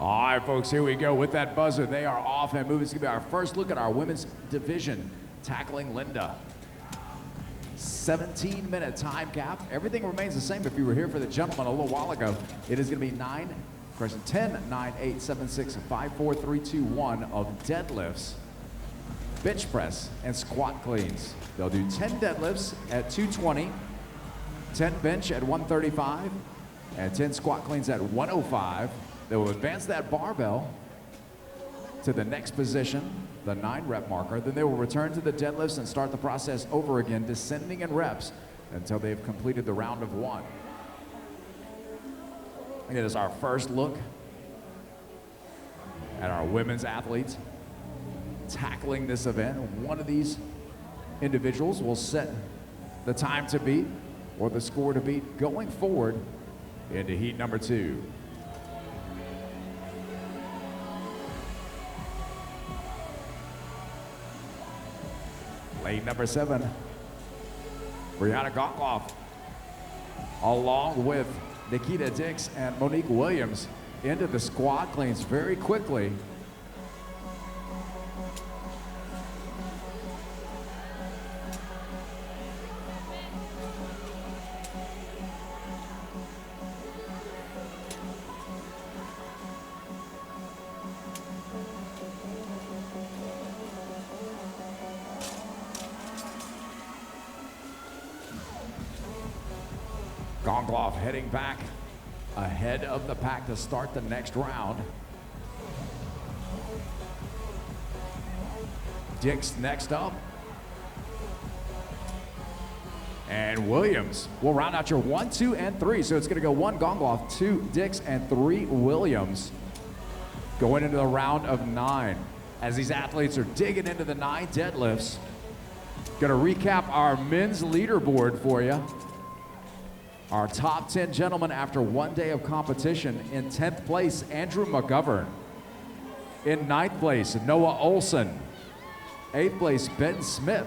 All right, folks, here we go with that buzzer. They are off and moving. It's going to be our first look at our women's division, tackling Linda. 17-minute time cap. Everything remains the same if you were here for the gentleman a little while ago. It is going to be 10, 9, 8, 7, 6, 5, 4, 3, 2, 1 of deadlifts, bench press, and squat cleans. They'll do 10 deadlifts at 220, 10 bench at 135, and 10 squat cleans at 105. They will advance that barbell to the next position, the 9 rep marker. Then they will return to the deadlifts and start the process over again, descending in reps until they've completed the round of 1. It is our first look at our women's athletes tackling this event. One of these individuals will set the time to beat or the score to beat going forward into heat number 2. Lane number 7, Brianna Gottloff, along with Nikita Dix and Monique Williams, into the squat cleans very quickly. Gottloff heading back ahead of the pack to start the next round. Dix next up. And Williams will round out your 1, 2, and 3. So it's going to go 1 Gottloff, 2 Dix, and 3 Williams going into the round of 9. As these athletes are digging into the 9 deadlifts, going to recap our men's leaderboard for you. Our top 10 gentlemen after 1 day of competition. In 10th place, Andrew McGovern. In 9th place, Noah Olson. 8th place, Ben Smith.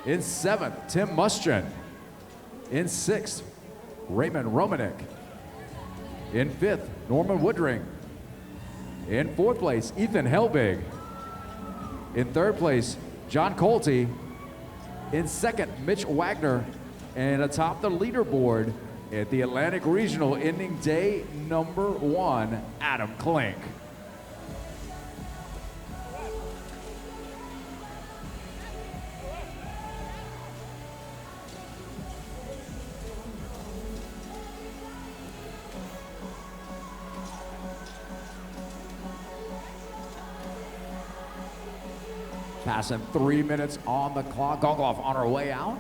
In 7th, Tim Muschin. In 6th, Raymond Romanek. In 5th, Norman Woodring. In 4th place, Ethan Helbig. In 3rd place, John Colty. In 2nd, Mitch Wagner. And atop the leaderboard at the Atlantic Regional, ending day number 1, Adam Klink. Passing 3 minutes on the clock. Gottloff on her way out.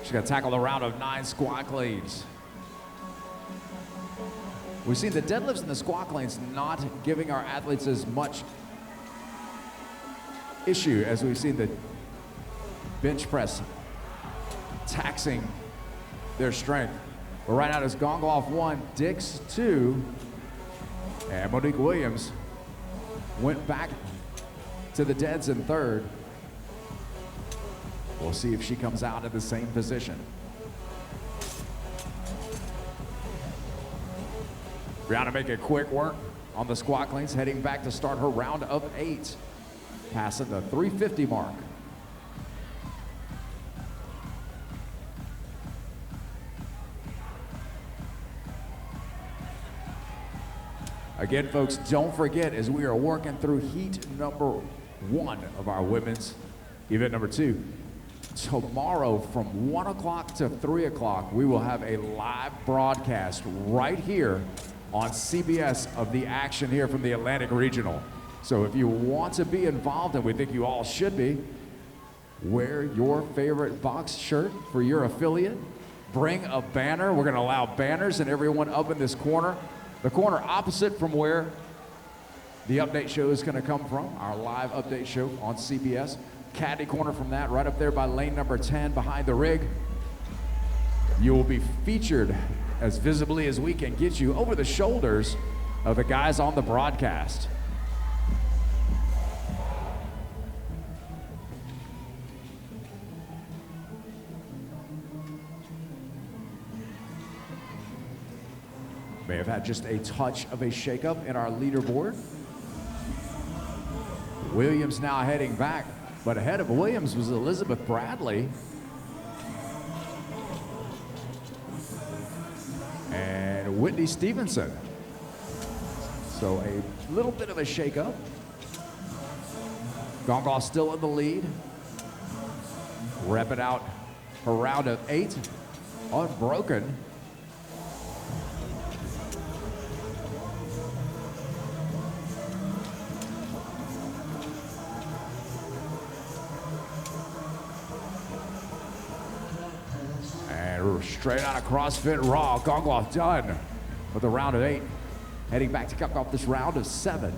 She's going to tackle the round of 9 squat cleans. We've seen the deadlifts and the squat cleans not giving our athletes as much issue as we've seen the bench press taxing their strength. But right now it's Gottloff 1, Dix 2, and Monique Williams went back to the deads in 3rd. We'll see if she comes out in the same position. Brianna making quick work on the squat cleans, heading back to start her round of 8, passing the 350 mark. Again, folks, don't forget, as we are working through heat number 1 of our women's event number 2, tomorrow from 1 o'clock to 3 o'clock, we will have a live broadcast right here on CBS of the action here from the Atlantic Regional. So if you want to be involved, and we think you all should be, wear your favorite box shirt for your affiliate. Bring a banner. We're going to allow banners and everyone up in this corner. The corner opposite from where the update show is going to come from, our live update show on CBS. Caddy corner from that, right up there by lane number 10 behind the rig. You will be featured as visibly as we can get you over the shoulders of the guys on the broadcast. May have had just a touch of a shakeup in our leaderboard. Williams now heading back, but ahead of Williams was Elizabeth Bradley. And Whitney Stevenson. So a little bit of a shakeup. Gonzales still in the lead. Repping out her round of 8, unbroken. And straight out of CrossFit Raw, Gonzales done with a round of 8. Heading back to kick off this round of 7.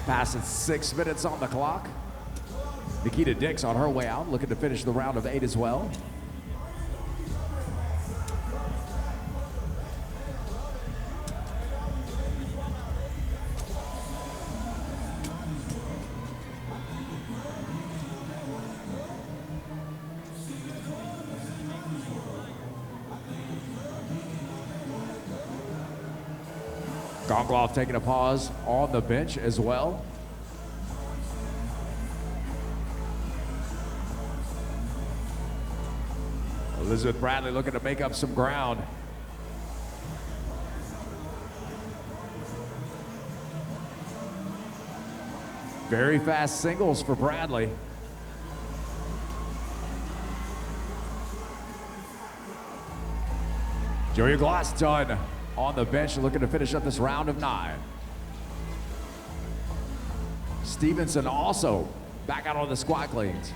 Passing 6 minutes on the clock. Nikita Dix on her way out, looking to finish the round of 8 as well. Gonzales taking a pause on the bench as well. Elizabeth Bradley looking to make up some ground. Very fast singles for Bradley. Julia Gloss done on the bench, looking to finish up this round of 9. Stevenson also back out on the squat cleans.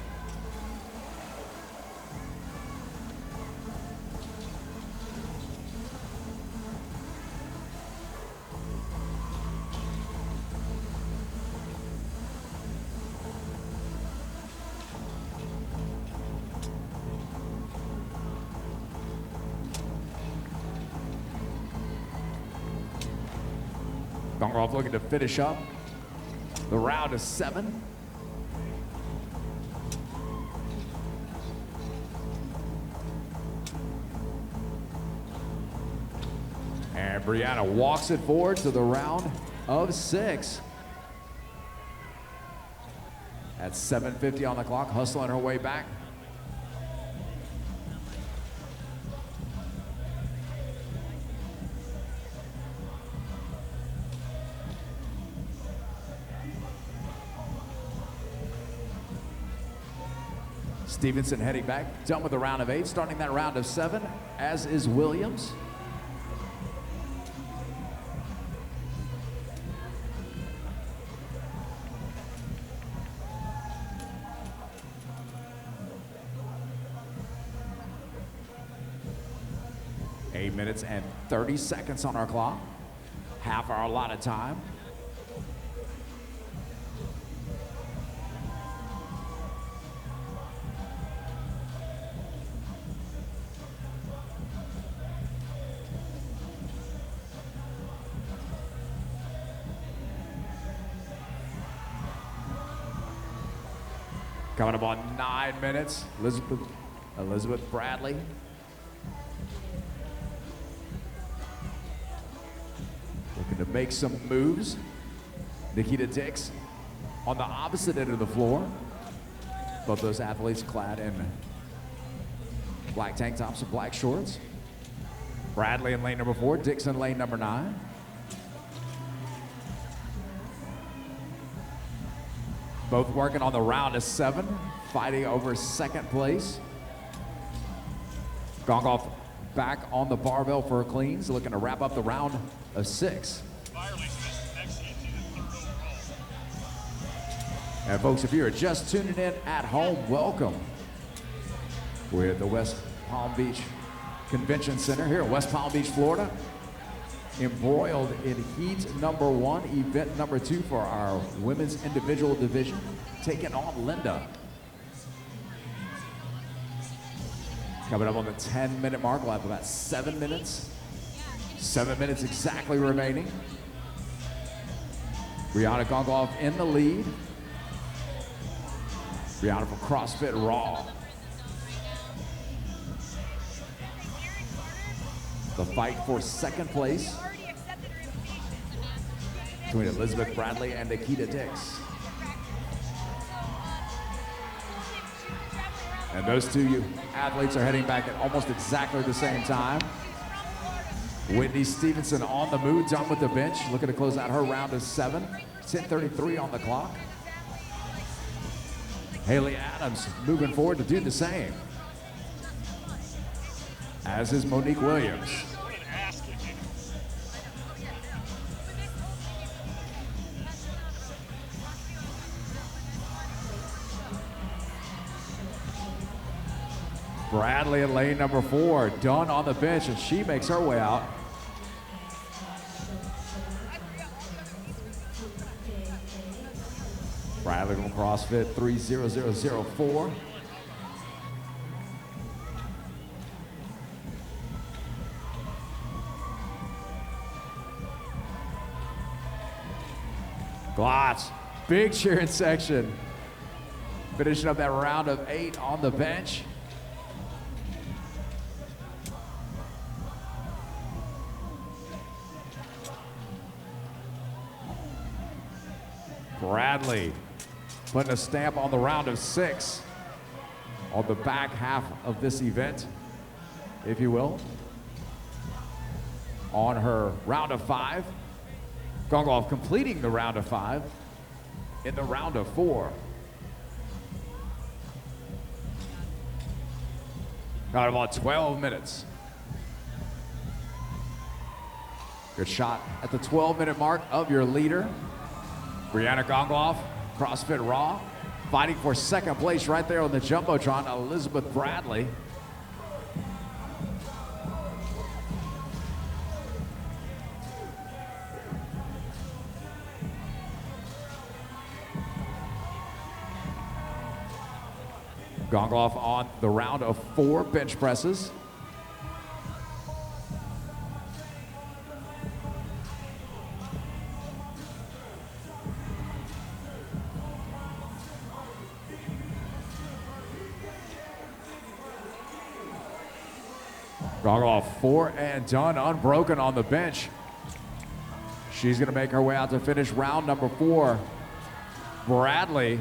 Gonzales looking to finish up the round of 7. And Brianna walks it forward to the round of 6. At 7:50 on the clock, hustling her way back. Stevenson heading back, done with the round of 8, starting that round of 7, as is Williams. Eight minutes and 30 seconds on our clock, half our allotted time. Coming up on 9 minutes, Elizabeth Bradley. Looking to make some moves. Nikita Dix on the opposite end of the floor. Both those athletes clad in black tank tops and black shorts. Bradley in lane number 4, Dix in lane number 9. Both working on the round of 7, fighting over second place. Gonzales back on the barbell for cleans, looking to wrap up the round of 6. And folks, if you're just tuning in at home, welcome. We're at the West Palm Beach Convention Center here in West Palm Beach, Florida. Embroiled in heat number 1, event number 2 for our women's individual division, taking on Linda. Coming up on the 10-minute mark, we'll have about 7 minutes. 7 minutes exactly remaining. Brianna Gongoff in the lead. Brianna from CrossFit Raw. The fight for second place between Elizabeth Bradley and Nikita Dix. And those two athletes are heading back at almost exactly the same time. Whitney Stevenson on the move, done with the bench, looking to close out her round of 7. 10:33 on the clock. Haley Adams moving forward to do the same, as is Monique Williams. Bradley in lane number 4, done on the bench, and she makes her way out. Bradley from CrossFit 30004. Glotz, big cheering section. Finishing up that round of 8 on the bench. Bradley putting a stamp on the round of 6 on the back half of this event, if you will. On her round of 5, Gongoff completing the round of 5 in the round of 4. Got about 12 minutes. Good shot at the 12-minute mark of your leader. Brianna Gongoff, CrossFit Raw, fighting for second place right there on the Jumbotron, Elizabeth Bradley. Gongoff on the round of 4 bench presses. Gongoff 4 and done, unbroken on the bench. She's gonna make her way out to finish round number 4. Bradley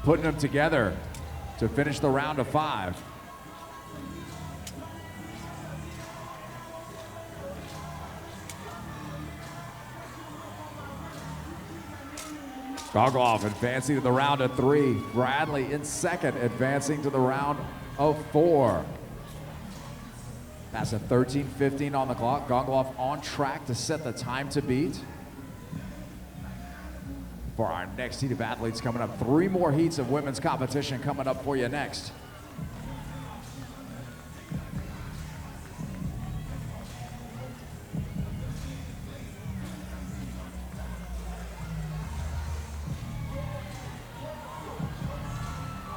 putting them together to finish the round of 5. Gongoff advancing to the round of 3. Bradley in second, advancing to the round of 4. Passing 13:15 on the clock. Gongoff on track to set the time to beat. For our next heat of athletes coming up, 3 more heats of women's competition coming up for you next.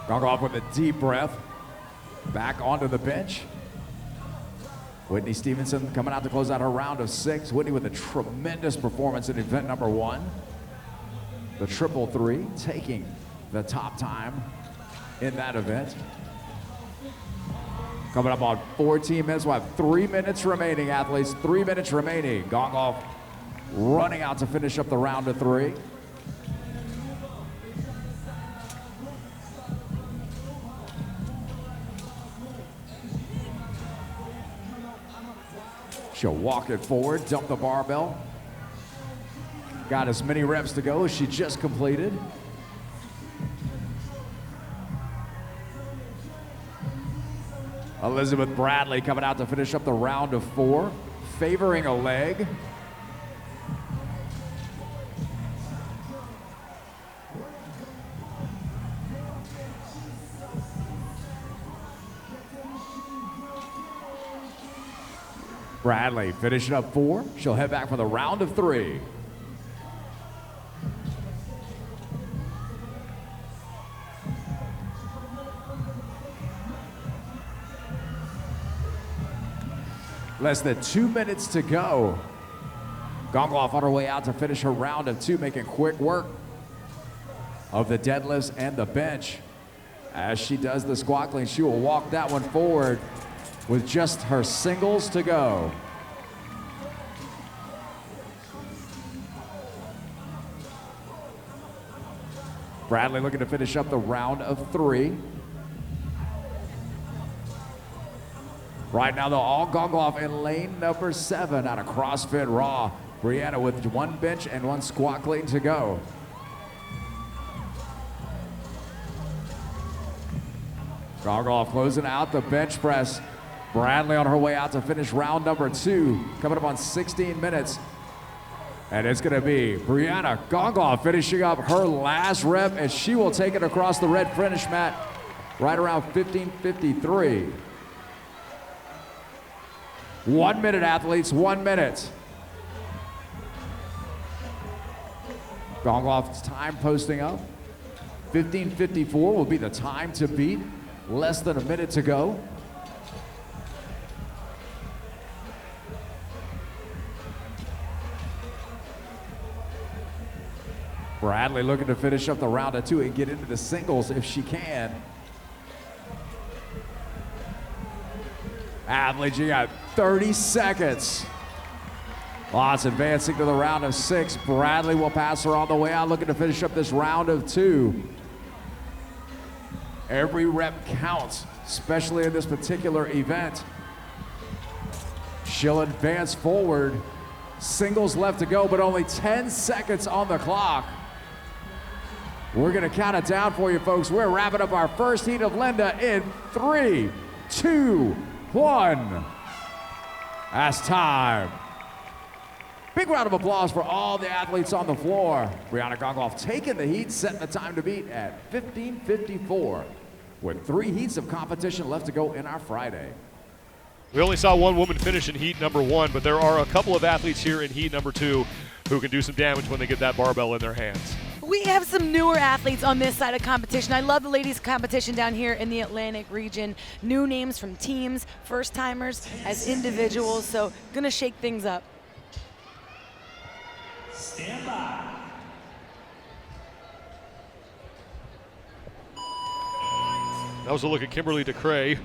Gongoff with a deep breath, back onto the bench. Whitney Stevenson coming out to close out her round of 6. Whitney with a tremendous performance in event number 1. The 333, taking the top time in that event. Coming up on 14 minutes, we'll have 3 minutes remaining, athletes, 3 minutes remaining. Gongoff running out to finish up the round of 3. She'll walk it forward, dump the barbell. Got as many reps to go as she just completed. Elizabeth Bradley coming out to finish up the round of 4, favoring a leg. Bradley finishing up 4. She'll head back for the round of 3. Less than 2 minutes to go. Gongoff on her way out to finish her round of 2, making quick work of the deadlifts and the bench. As she does the squat clean, she will walk that one forward with just her singles to go. Bradley looking to finish up the round of 3. Right now, they'll all goggle off in lane number 7 out of CrossFit Raw. Brianna with 1 bench and 1 squat clean to go. Goggle off closing out the bench press. Bradley on her way out to finish round number 2, coming up on 16 minutes. And it's gonna be Brianna Gongoff finishing up her last rep, and she will take it across the red finish mat right around 15:53. 1 minute, athletes, 1 minute. Gongoff's time posting up. 15:54 will be the time to beat. Less than a minute to go. Bradley looking to finish up the round of 2 and get into the singles if she can. Athletes, you got 30 seconds. Lots advancing to the round of 6. Bradley will pass her on the way out, looking to finish up this round of 2. Every rep counts, especially in this particular event. She'll advance forward. Singles left to go, but only 10 seconds on the clock. We're gonna count it down for you, folks. We're wrapping up our first heat of Linda in 3, 2, 1. That's time. Big round of applause for all the athletes on the floor. Brianna Gongoff taking the heat, setting the time to beat at 15:54, with 3 heats of competition left to go in our Friday. We only saw 1 woman finish in heat number 1, but there are a couple of athletes here in heat number 2 who can do some damage when they get that barbell in their hands. We have some newer athletes on this side of competition. I love the ladies' competition down here in the Atlantic region. New names from teams, first timers as individuals, so gonna shake things up. Stand by. That was a look at Kimberly DeCray.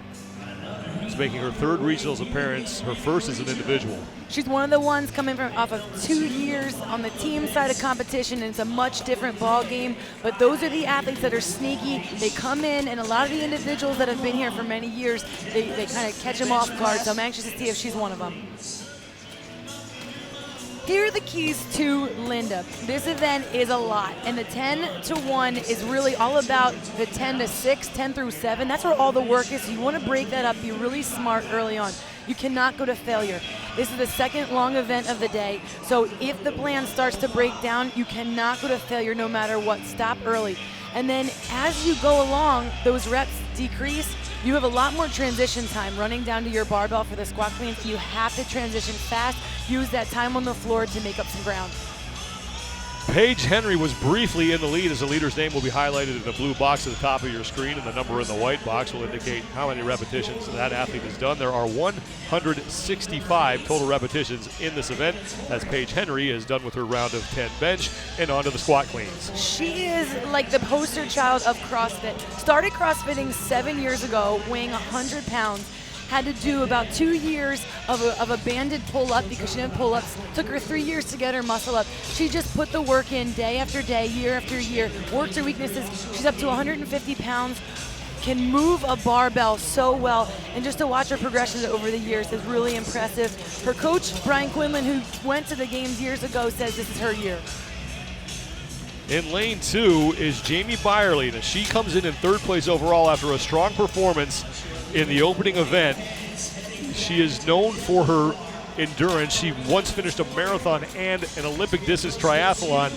She's making her 3rd regionals appearance, her first as an individual. She's one of the ones coming from off of 2 years on the team side of competition, and it's a much different ball game. But those are the athletes that are sneaky. They come in, and a lot of the individuals that have been here for many years, they kind of catch them off guard. So I'm anxious to see if she's one of them. Here are the keys to Linda. This event is a lot, and the 10-1 is really all about the 10-6, 10 through 7. That's where all the work is. So you want to break that up, be really smart early on. You cannot go to failure. This is the 2nd long event of the day, so if the plan starts to break down, you cannot go to failure no matter what. Stop early. And then as you go along, those reps decrease. You have a lot more transition time running down to your barbell for the squat cleans. You have to transition fast. Use that time on the floor to make up some ground. Paige Henry was briefly in the lead, as the leader's name will be highlighted in the blue box at the top of your screen, and the number in the white box will indicate how many repetitions that athlete has done. There are 165 total repetitions in this event, as Paige Henry is done with her round of 10 bench and on to the squat cleans. She is like the poster child of CrossFit. Started CrossFitting 7 years ago, weighing 100 pounds. Had to do about 2 years of a banded pull-up because she didn't pull-ups. Took her 3 years to get her muscle up. She just put the work in day after day, year after year, worked her weaknesses. She's up to 150 pounds, can move a barbell so well, and just to watch her progressions over the years is really impressive. Her coach, Brian Quinlan, who went to the games years ago, says this is her year. In lane 2 is Jamie Byerly, and she comes in 3rd place overall after a strong performance in the opening event. She is known for her endurance. She once finished a marathon and an Olympic distance triathlon.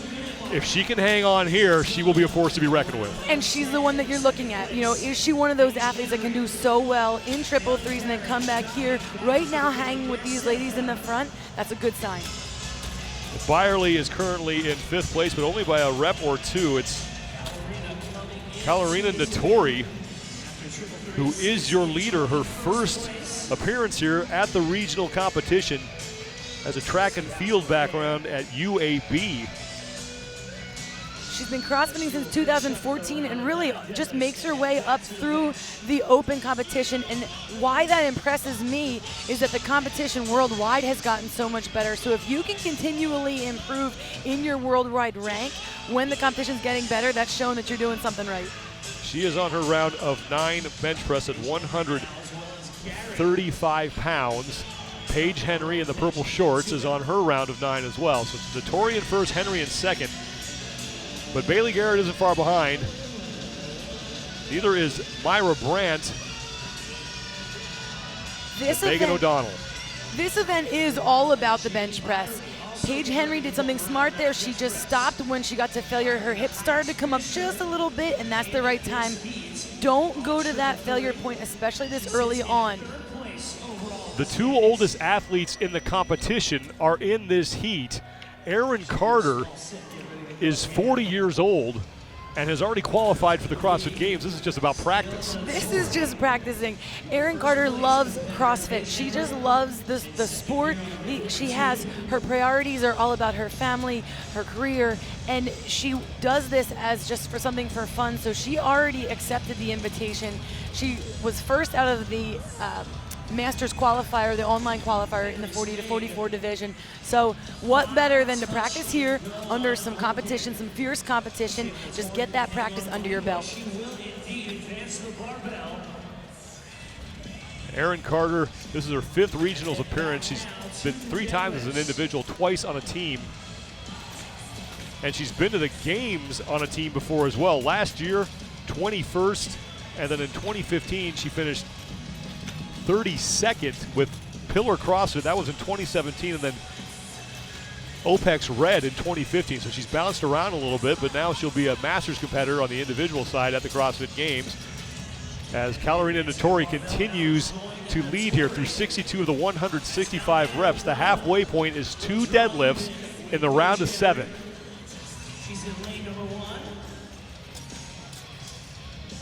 If she can hang on here, she will be a force to be reckoned with. And she's the one that you're looking at. You know, is she one of those athletes that can do so well in triple threes and then come back here right now hanging with these ladies in the front? That's a good sign. Byerly is currently in 5th place, but only by a rep or 2. It's Enid Natori who is your leader, her first appearance here at the regional competition as a track and field background at UAB. She's been CrossFitting since 2014 and really just makes her way up through the open competition. And why that impresses me is that the competition worldwide has gotten so much better. So if you can continually improve in your worldwide rank when the competition's getting better, that's showing that you're doing something right. She is on her round of 9 bench press at 135 pounds. Paige Henry in the purple shorts is on her round of 9 as well. So it's Natori in first, Henry in second. But Bailey Garrett isn't far behind. Neither is Myra Brandt. Megan O'Donnell. This event is all about the bench press. Paige Henry did something smart there. She just stopped when she got to failure. Her hips started to come up just a little bit, and that's the right time. Don't go to that failure point, especially this early on. The two oldest athletes in the competition are in this heat. Erin Carter is 40 years old and has already qualified for the CrossFit Games. This is just about practice. This is just practicing. Erin Carter loves CrossFit. She just loves the sport. She has, her priorities are all about her family, her career, and she does this as just for something for fun. So she already accepted the invitation. She was first out of the Masters qualifier, the online qualifier in the 40 to 44 division. So what better than to practice here under some competition, some fierce competition, just get that practice under your belt. Erin Carter, this is her 5th regionals appearance. She's been 3 times as an individual, twice on a team. And she's been to the games on a team before as well. Last year, 21st, and then in 2015, she finished 32nd with Pillar CrossFit. That was in 2017, and then OPEX Red in 2015. So she's bounced around a little bit, but now she'll be a Masters competitor on the individual side at the CrossFit Games as Katherine Davis continues to lead here through 62 of the 165 reps. The halfway point is 2 deadlifts in the round of 7.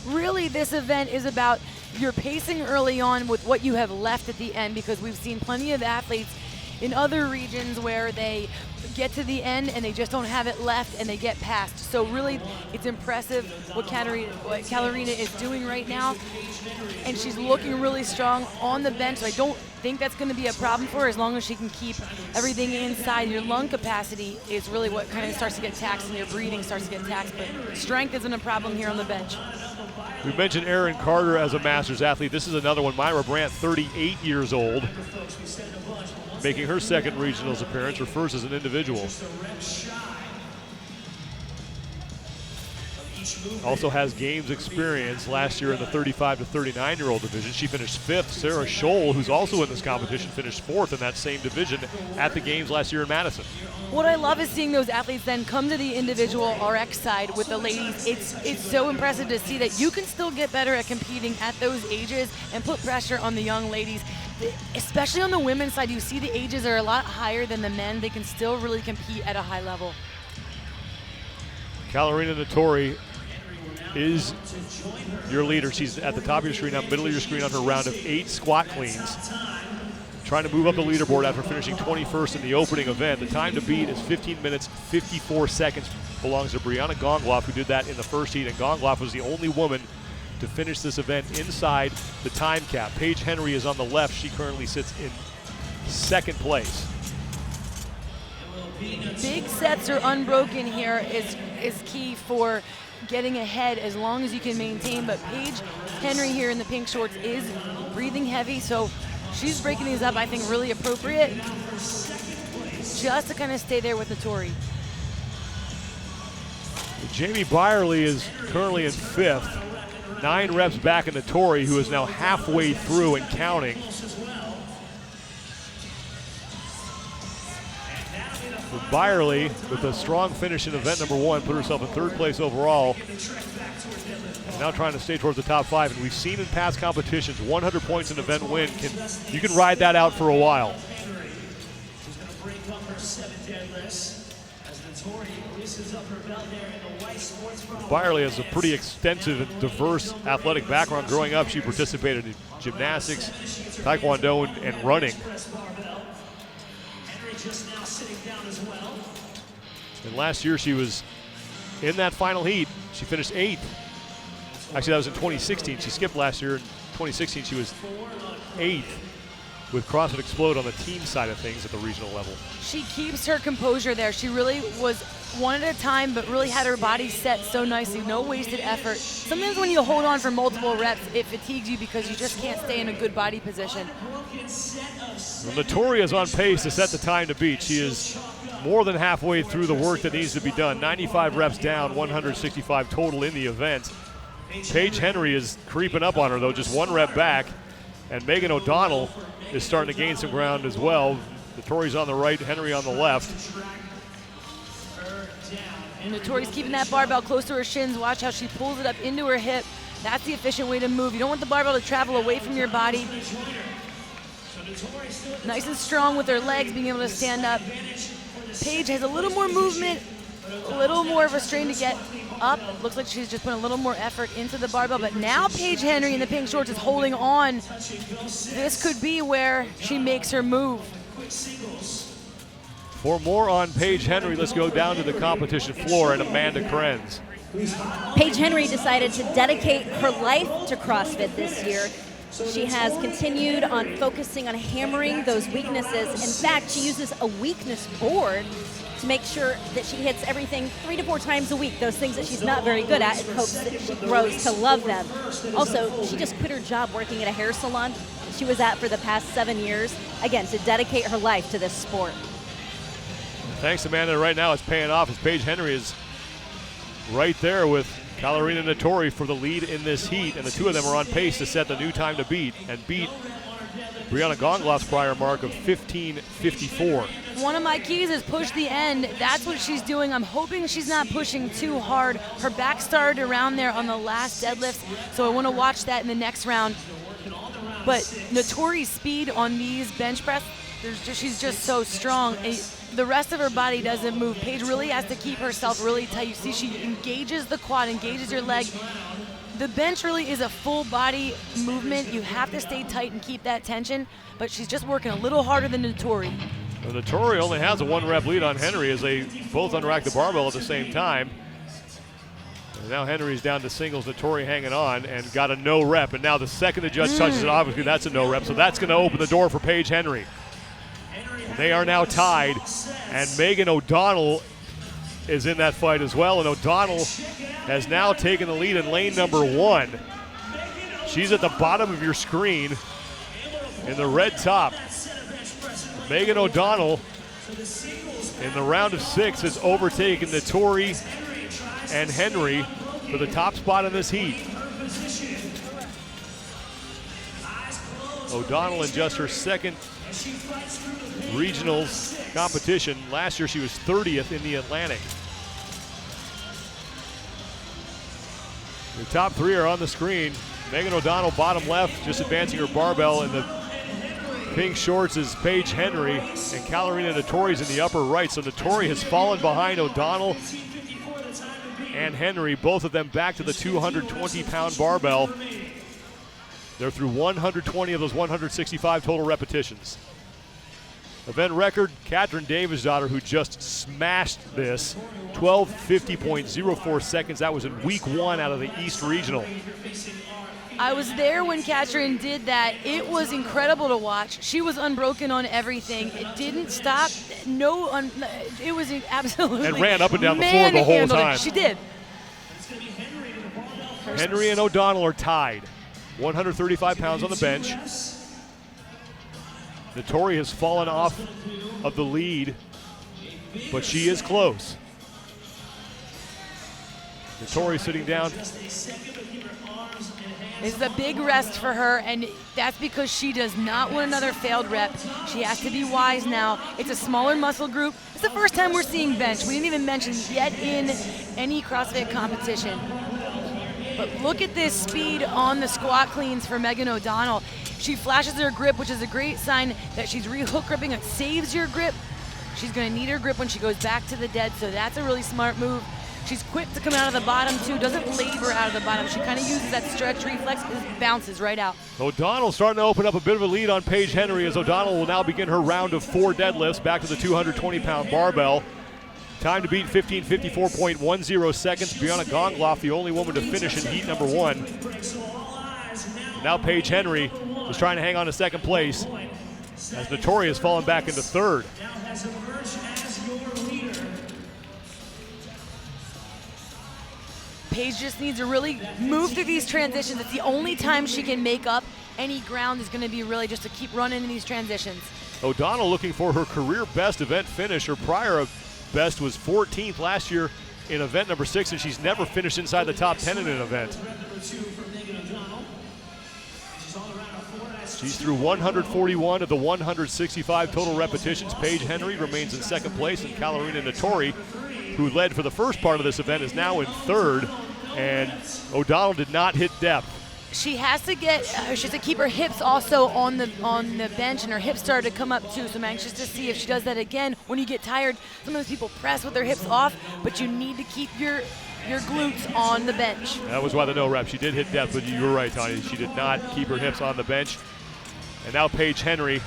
Really, this event is about your pacing early on with what you have left at the end, because we've seen plenty of athletes in other regions where they get to the end and they just don't have it left and they get past. So really, it's impressive what Katherine is doing right now, and she's looking really strong on the bench. So I don't think that's going to be a problem for her as long as she can keep everything inside. Your lung capacity is really what kind of starts to get taxed, and your breathing starts to get taxed, but strength isn't a problem here on the bench. We mentioned Erin Carter as a Masters athlete. This is another one, Myra Brandt, 38 years old, making her 2nd regionals appearance, her first as an individual. Also has games experience last year in the 35 to 39-year-old division. She finished 5th. Sarah Scholl, who's also in this competition, finished 4th in that same division at the games last year in Madison. What I love is seeing those athletes then come to the individual RX side with the ladies. It's so impressive to see that you can still get better at competing at those ages and put pressure on the young ladies. Especially on the women's side, you see the ages are a lot higher than the men. They can still really compete at a high level. Katherine Davis is your leader. She's at the top of your screen, now middle of your screen on her round of 8 squat cleans. Trying to move up the leaderboard after finishing 21st in the opening event. The time to beat is 15 minutes, 54 seconds. Belongs to Brianna Gongloff, who did that in the first heat, and Gongloff was the only woman to finish this event inside the time cap. Paige Henry is on the left. She currently sits in 2nd place. Big sets are unbroken here is key for getting ahead as long as you can maintain, but Paige Henry here in the pink shorts is breathing heavy, so she's breaking these up, I think, really appropriate, just to kind of stay there with Natori. Jamie Byerly is currently in 5th. 9 reps back in Natori, who is now halfway through and counting. With Byerly, with a strong finish in event number 1, put herself in 3rd place overall. And now trying to stay towards the top 5. And we've seen in past competitions, 100 points in event win, you can ride that out for a while. Byerly has a pretty extensive and diverse athletic background. Growing up, she participated in gymnastics, taekwondo, and running. And last year she was in that final heat. She finished 8th. Actually, that was in 2016. She skipped last year. In 2016, she was 8th with CrossFit Explode on the team side of things at the regional level. She keeps her composure there. She really was one at a time, but really had her body set so nicely. No wasted effort. Sometimes when you hold on for multiple reps, it fatigues you because you just can't stay in a good body position. Well, Natori is on pace to set the time to beat. She is more than halfway through the work that needs to be done. 95 reps down, 165 total in the event. Paige Henry is creeping up on her, though, just 1 rep back. And Megan O'Donnell is starting to gain some ground as well. Natori's on the right, Henry on the left. Natori's keeping that barbell close to her shins. Watch how she pulls it up into her hip. That's the efficient way to move. You don't want the barbell to travel away from your body. Nice and strong with her legs, being able to stand up. Paige has a little more movement, a little more of a strain to get up. Looks like she's just putting a little more effort into the barbell, but now Paige Henry in the pink shorts is holding on. This could be where she makes her move. For more on Paige Henry, let's go down to the competition floor and Amanda Krenz. Paige Henry decided to dedicate her life to CrossFit this year. She has continued on focusing on hammering those weaknesses. In fact, she uses a weakness board to make sure that she hits everything 3 to 4 times a week, those things that she's not very good at, in hopes that she grows to love them. Also, she just quit her job working at a hair salon she was at for the past 7 years, again, to dedicate her life to this sport. Thanks, Amanda. Right now it's paying off as Paige Henry is right there with Katherine Davis for the lead in this heat, and the two of them are on pace to set the new time to beat and beat Brianna Gongloff's prior mark of 15:54. One of my keys is push the end. That's what she's doing. I'm hoping she's not pushing too hard. Her back started around there on the last deadlift, so I want to watch that in the next round. But Natori's speed on these bench press, she's just so strong. And the rest of her body doesn't move. Paige really has to keep herself really tight. You see, she engages the quad, engages your leg. The bench really is a full body movement. You have to stay tight and keep that tension, but she's just working a little harder than Natori. Well, Natori only has a 1 rep lead on Henry as they both unrack the barbell at the same time. And now Henry's down to singles, Natori hanging on and got a no rep. And now the second the judge touches it, obviously that's a no rep. So that's going to open the door for Paige Henry. They are now tied, and Megan O'Donnell is in that fight as well, and O'Donnell has now taken the lead in lane number 1. She's at the bottom of your screen in the red top. Megan O'Donnell in the round of 6 has overtaken Natori and Henry for the top spot in this heat. O'Donnell in just her second regionals competition. Last year she was 30th in the Atlantic. The top 3 are on the screen. Megan O'Donnell bottom left, just advancing her barbell. In the pink shorts is Paige Henry, and Katherine Davis in the upper right. So Natori has fallen behind O'Donnell and Henry, both of them back to the 220-pound barbell. They're through 120 of those 165 total repetitions. Event record, Katherine Davis' daughter, who just smashed this, 12:50.04 seconds. That was in week 1 out of the East Regional. I was there when Katherine did that. It was incredible to watch. She was unbroken on everything. It didn't stop. It was absolutely. And ran up and down the floor the whole time. She did. Henry and O'Donnell are tied. 135 pounds on the bench. Natori has fallen off of the lead, but she is close. Natori sitting down. This is a big rest for her, and that's because she does not want another failed rep. She has to be wise now. It's a smaller muscle group. It's the first time we're seeing bench. We didn't even mention yet in any CrossFit competition. But look at this speed on the squat cleans for Megan O'Donnell. She flashes her grip, which is a great sign that she's re-hook gripping. It saves your grip. She's going to need her grip when she goes back to the dead, so that's a really smart move. She's quick to come out of the bottom, too. Doesn't labor out of the bottom. She kind of uses that stretch reflex, it bounces right out. O'Donnell starting to open up a bit of a lead on Paige Henry as O'Donnell will now begin her round of 4 deadlifts back to the 220-pound barbell. Time to beat 15:54.10 seconds. Brianna Gongloff, the only woman to finish in heat number 1. Now Paige Henry is trying to hang on to second place as Natori has fallen back into third. Paige just needs to really move through these transitions. It's the only time she can make up any ground is going to be really just to keep running in these transitions. O'Donnell looking for her career best event finish. Her prior best was 14th last year in event number 6, and she's never finished inside the top 10 in an event. She's through 141 of the 165 total repetitions. Paige Henry remains in second place, and Lindsay Natori, who led for the first part of this event, is now in third, and O'Donnell did not hit depth. She has to keep her hips also on the bench, and her hips started to come up too, so I'm anxious to see if she does that again. When you get tired, some of those people press with their hips off, but you need to keep your glutes on the bench. That was why the no rep. She did hit depth, but you were right, Tanya. She did not keep her hips on the bench. And now Paige Henry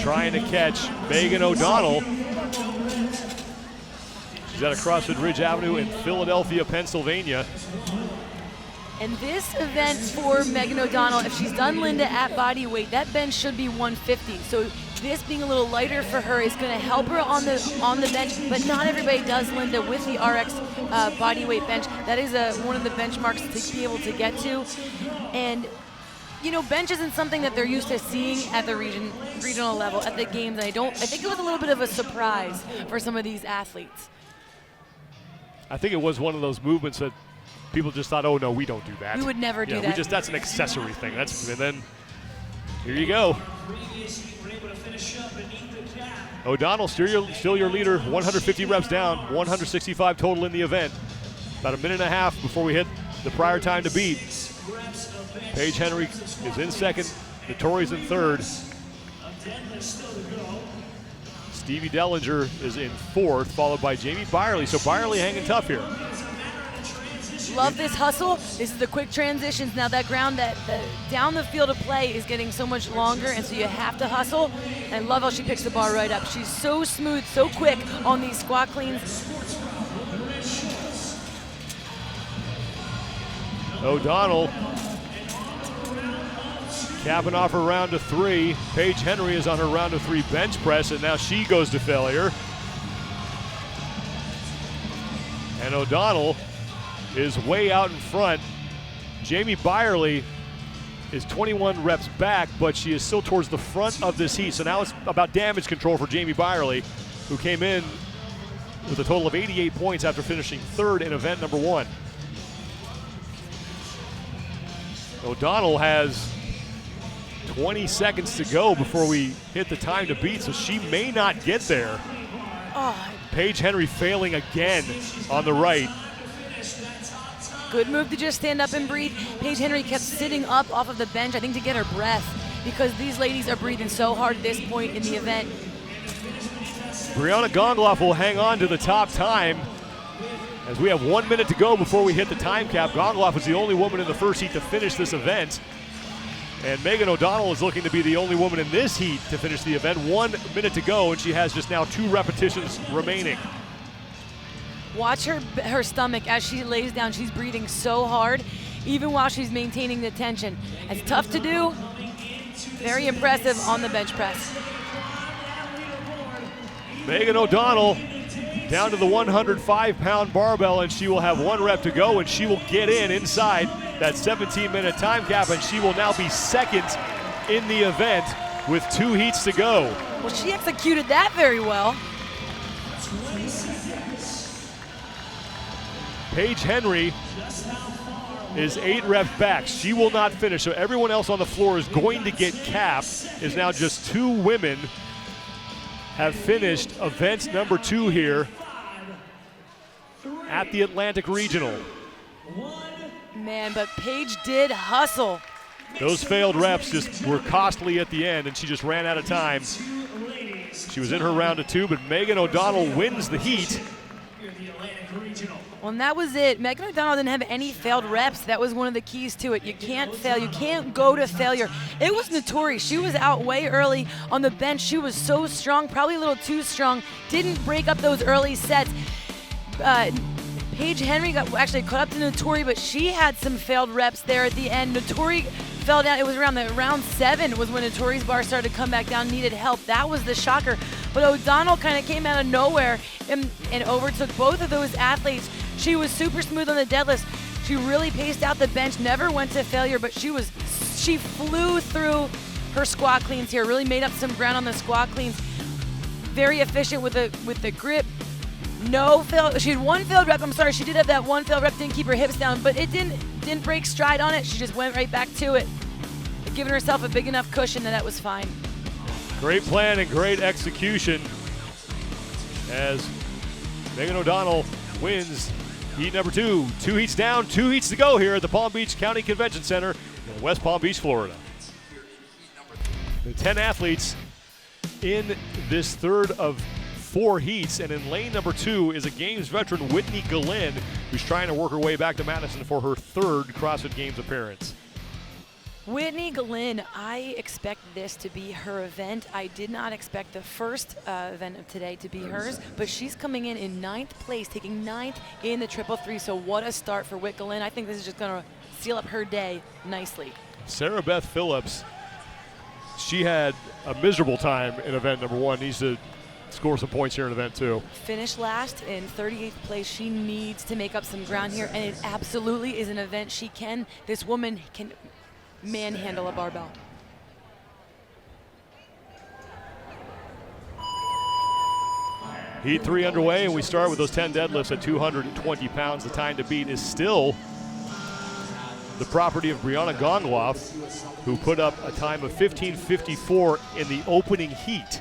trying to catch Megan O'Donnell. She's at a CrossFit Ridge Avenue in Philadelphia, Pennsylvania. And this event for Megan O'Donnell, if she's done Linda at body weight, that bench should be 150. So this being a little lighter for her is going to help her on the bench, but not everybody does Linda with the RX body weight bench. That is one of the benchmarks to be able to get to. And you know, bench isn't something that they're used to seeing at the regional level, at the games. I think it was a little bit of a surprise for some of these athletes. I think it was one of those movements that people just thought, oh no, we don't do that. We would never do that. That's an accessory thing. And then here you go. O'Donnell still your leader, 150 reps down, 165 total in the event. About a minute and a half before we hit the prior time to beat. Paige Henry is in second, Natori's in third. Stevie Dellinger is in fourth, followed by Jamie Byerly. So Byerly hanging tough here. Love this hustle. This is the quick transitions. Now that ground that down the field of play is getting so much longer, and so you have to hustle. And I love how she picks the bar right up. She's so smooth, so quick on these squat cleans. O'Donnell capping off her round of 3. Paige Henry is on her round of 3 bench press, and now she goes to failure. And O'Donnell is way out in front. Jamie Byerly is 21 reps back, but she is still towards the front of this heat. So now it's about damage control for Jamie Byerly, who came in with a total of 88 points after finishing third in event number 1. O'Donnell has 20 seconds to go before we hit the time to beat, so she may not get there. Paige Henry failing again on the right. Good move to just stand up and breathe. Paige Henry kept sitting up off of the bench, I think to get her breath, because these ladies are breathing so hard at this point in the event. Brianna Gongloff will hang on to the top time as we have 1 minute to go before we hit the time cap. Gongloff was the only woman in the first heat to finish this event. And Megan O'Donnell is looking to be the only woman in this heat to finish the event. 1 minute to go, and she has just now 2 repetitions remaining. Watch her stomach as she lays down. She's breathing so hard, even while she's maintaining the tension. It's tough to do. Very impressive on the bench press. Megan O'Donnell down to the 105-pound barbell, and she will have 1 rep to go, and she will get inside that 17-minute time cap, and she will now be second in the event with 2 heats to go. Well, she executed that very well. Paige Henry is 8 reps back. She will not finish, so everyone else on the floor is going to get capped. Is now just 2 women have finished event number 2 here at the Atlantic Regional. Man, but Paige did hustle. Those failed reps just were costly at the end, and she just ran out of time. She was in her round of 2, but Megan O'Donnell wins the heat. Well, and that was it. Megan O'Donnell didn't have any failed reps. That was one of the keys to it. You can't fail. You can't go to failure. It was Natori. She was out way early on the bench. She was so strong, probably a little too strong. Didn't break up those early sets. Paige Henry actually caught up to Natori, but she had some failed reps there at the end. Natori fell down. It was around the round 7 was when Natori's bar started to come back down, needed help. That was the shocker. But O'Donnell kind of came out of nowhere and overtook both of those athletes. She was super smooth on the deadlifts. She really paced out the bench, never went to failure, but she flew through her squat cleans here, really made up some ground on the squat cleans. Very efficient with the grip. No fail. She had one failed rep. I'm sorry, she did have that one failed rep. Didn't keep her hips down, but it didn't break stride on it. She just went right back to it, giving herself a big enough cushion that was fine. Great plan and great execution as Megan O'Donnell wins heat number 2. 2 heats down, 2 heats to go here at the Palm Beach County Convention Center in West Palm Beach, Florida. The 10 athletes in this third of 4 heats, and in lane number 2 is a Games veteran, Whitney Glyn, who's trying to work her way back to Madison for her 3rd CrossFit Games appearance. Whitney Glyn, I expect this to be her event. I did not expect the first event of today to be hers, but she's coming in 9th place, taking 9th in the 333. So what a start for Whit Glyn. I think this is just going to seal up her day nicely. Sarabeth Philips, she had a miserable time in event number 1. Needs to score some points here in event 2. Finished last in 38th place. She needs to make up some ground here, and it absolutely is an event she can. This woman can manhandle a barbell. Heat 3 underway, and we start with those 10 deadlifts at 220 pounds. The time to beat is still the property of Brianna Gongoff, who put up a time of 15:54 in the opening heat.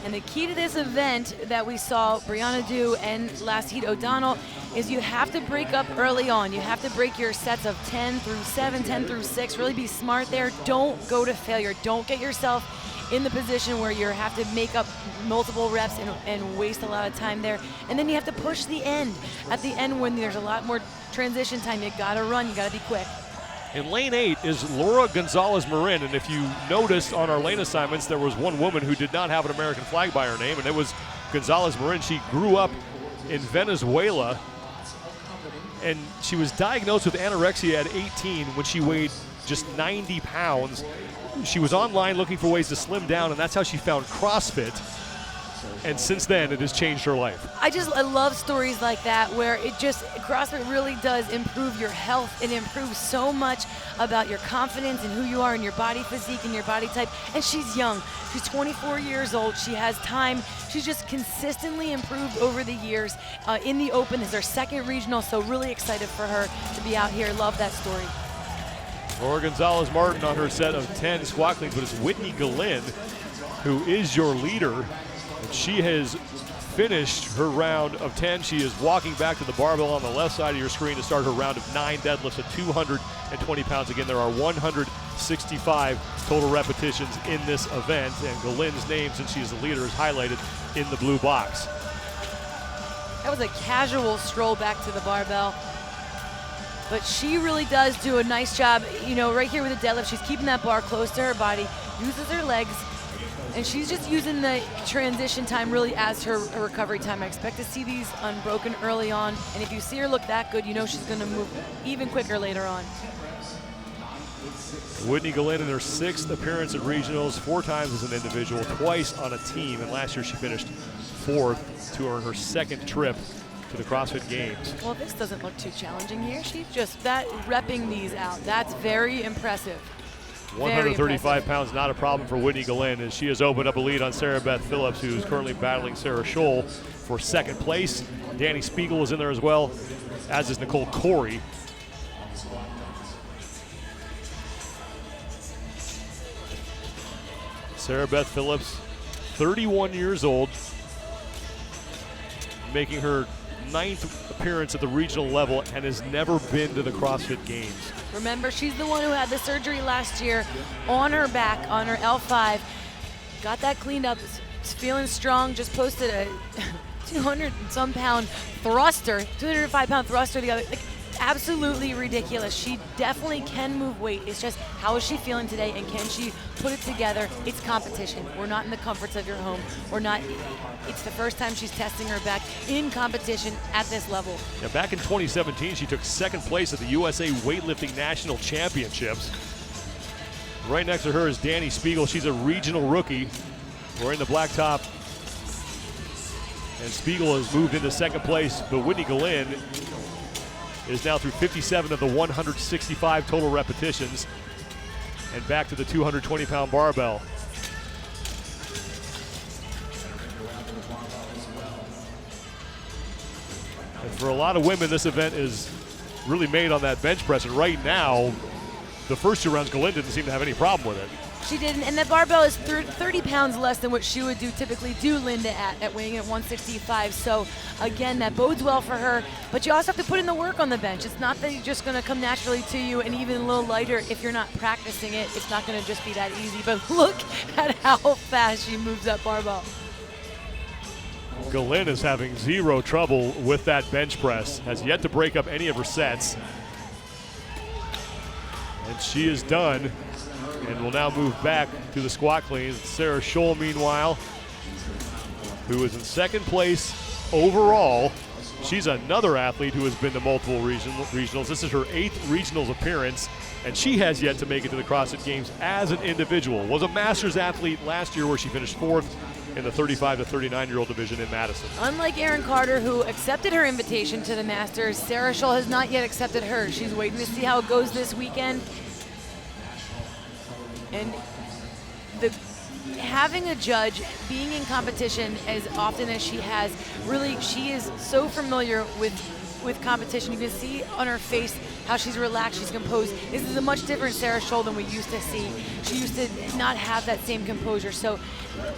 And the key to this event that we saw Brianna do and last heat O'Donnell is you have to break up early on. You have to break your sets of 10 through 7, 10 through 6. Really be smart there. Don't go to failure. Don't get yourself in the position where you have to make up multiple reps and waste a lot of time there. And then you have to push the end. At the end, when there's a lot more transition time, you gotta run, you gotta be quick. In lane 8 is Laura Gonzales Marin, and if you noticed on our lane assignments, there was one woman who did not have an American flag by her name, and it was Gonzales Marin. She grew up in Venezuela, and she was diagnosed with anorexia at 18 when she weighed just 90 pounds. She was online looking for ways to slim down, and that's how she found CrossFit. And since then, it has changed her life. I love stories like that where CrossFit really does improve your health. It improves so much about your confidence and who you are and your body physique and your body type. And she's young. She's 24 years old. She has time. She's just consistently improved over the years. In the Open, this is her 2nd regional, so really excited for her to be out here. Love that story. Laura Gonzales Martin on her set of 10 squat cleans, but it's Whitney Glynn who is your leader. She has finished her round of 10. She is walking back to the barbell on the left side of your screen to start her round of 9 deadlifts at 220 pounds. Again, there are 165 total repetitions in this event, and Galynn's name, since she is the leader, is highlighted in the blue box. That was a casual stroll back to the barbell. But she really does do a nice job, right here with the deadlift. She's keeping that bar close to her body, uses her legs, and she's just using the transition time really as her recovery time. I expect to see these unbroken early on, and if you see her look that good, she's going to move even quicker later on. Whitney Glynn in her 6th appearance at regionals, 4 times as an individual, twice on a team, and last year she finished 4th to earn her 2nd trip to the CrossFit Games. Well, this doesn't look too challenging here. She's just repping these out. That's very impressive. 135 pounds, not a problem for Whitney Glynn, as she has opened up a lead on Sarabeth Philips, who's currently battling Sarah Scholl for 2nd place. Dani Spiegel is in there as well, as is Nicole Corey. Sarabeth Philips, 31 years old, making her 9th appearance at the regional level and has never been to the CrossFit Games. Remember, she's the one who had the surgery last year on her back, on her L5. got that cleaned up, is feeling strong, just posted a 200 and some pound thruster, 205 pound thruster the other, like, absolutely ridiculous. She definitely can move weight. It's just, how is she feeling today, and can she put it together? It's competition. We're not in the comforts of your home. It's the first time she's testing her back in competition at this level. Yeah, back in 2017, she took second place at the USA Weightlifting National Championships. Right next to her is Dani Spiegel. She's a regional rookie wearing the black top. And Spiegel has moved into second place, but Whitney Glynn is now through 57 of the 165 total repetitions and back to the 220-pound barbell. And for a lot of women, this event is really made on that bench press. And right now, the first 2 rounds, Glynn didn't seem to have any problem with it. She didn't, and that barbell is 30 pounds less than what she would typically do Linda at weighing at 165. So again, that bodes well for her, but you also have to put in the work on the bench. It's not that you're just gonna come naturally to you, and even a little lighter, if you're not practicing it, it's not gonna just be that easy. But look at how fast she moves that barbell. Glynn is having zero trouble with that bench press, has yet to break up any of her sets. And she is done, and will now move back to the squat cleans. Sarah Scholl, meanwhile, who is in second place overall. She's another athlete who has been to multiple regionals. This is her 8th regionals appearance, and she has yet to make it to the CrossFit Games as an individual. Was a Masters athlete last year where she finished 4th in the 35 to 39-year-old division in Madison. Unlike Erin Carter, who accepted her invitation to the Masters, Sarah Scholl has not yet accepted hers. She's waiting to see how it goes this weekend. And having a judge, being in competition as often as she has, really, she is so familiar with competition. You can see on her face how she's relaxed, she's composed. This is a much different Sarah Scholl than we used to see. She used to not have that same composure. So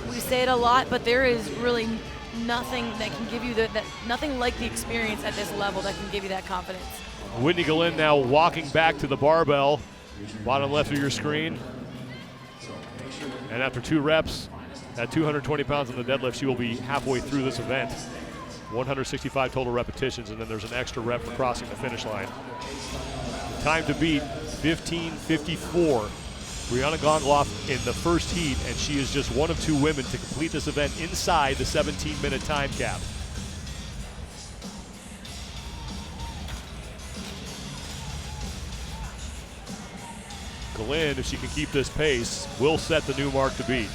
we say it a lot, but there is really nothing that can give you nothing like the experience at this level that can give you that confidence. Whitney Glynn now walking back to the barbell, bottom left of your screen. And after 2 reps at 220 pounds on the deadlift, she will be halfway through this event. 165 total repetitions, and then there's an extra rep for crossing the finish line. Time to beat, 15:54. Brianna Gongloff in the first heat, and she is just one of 2 women to complete this event inside the 17-minute time cap. Glynn, if she can keep this pace, will set the new mark to beat.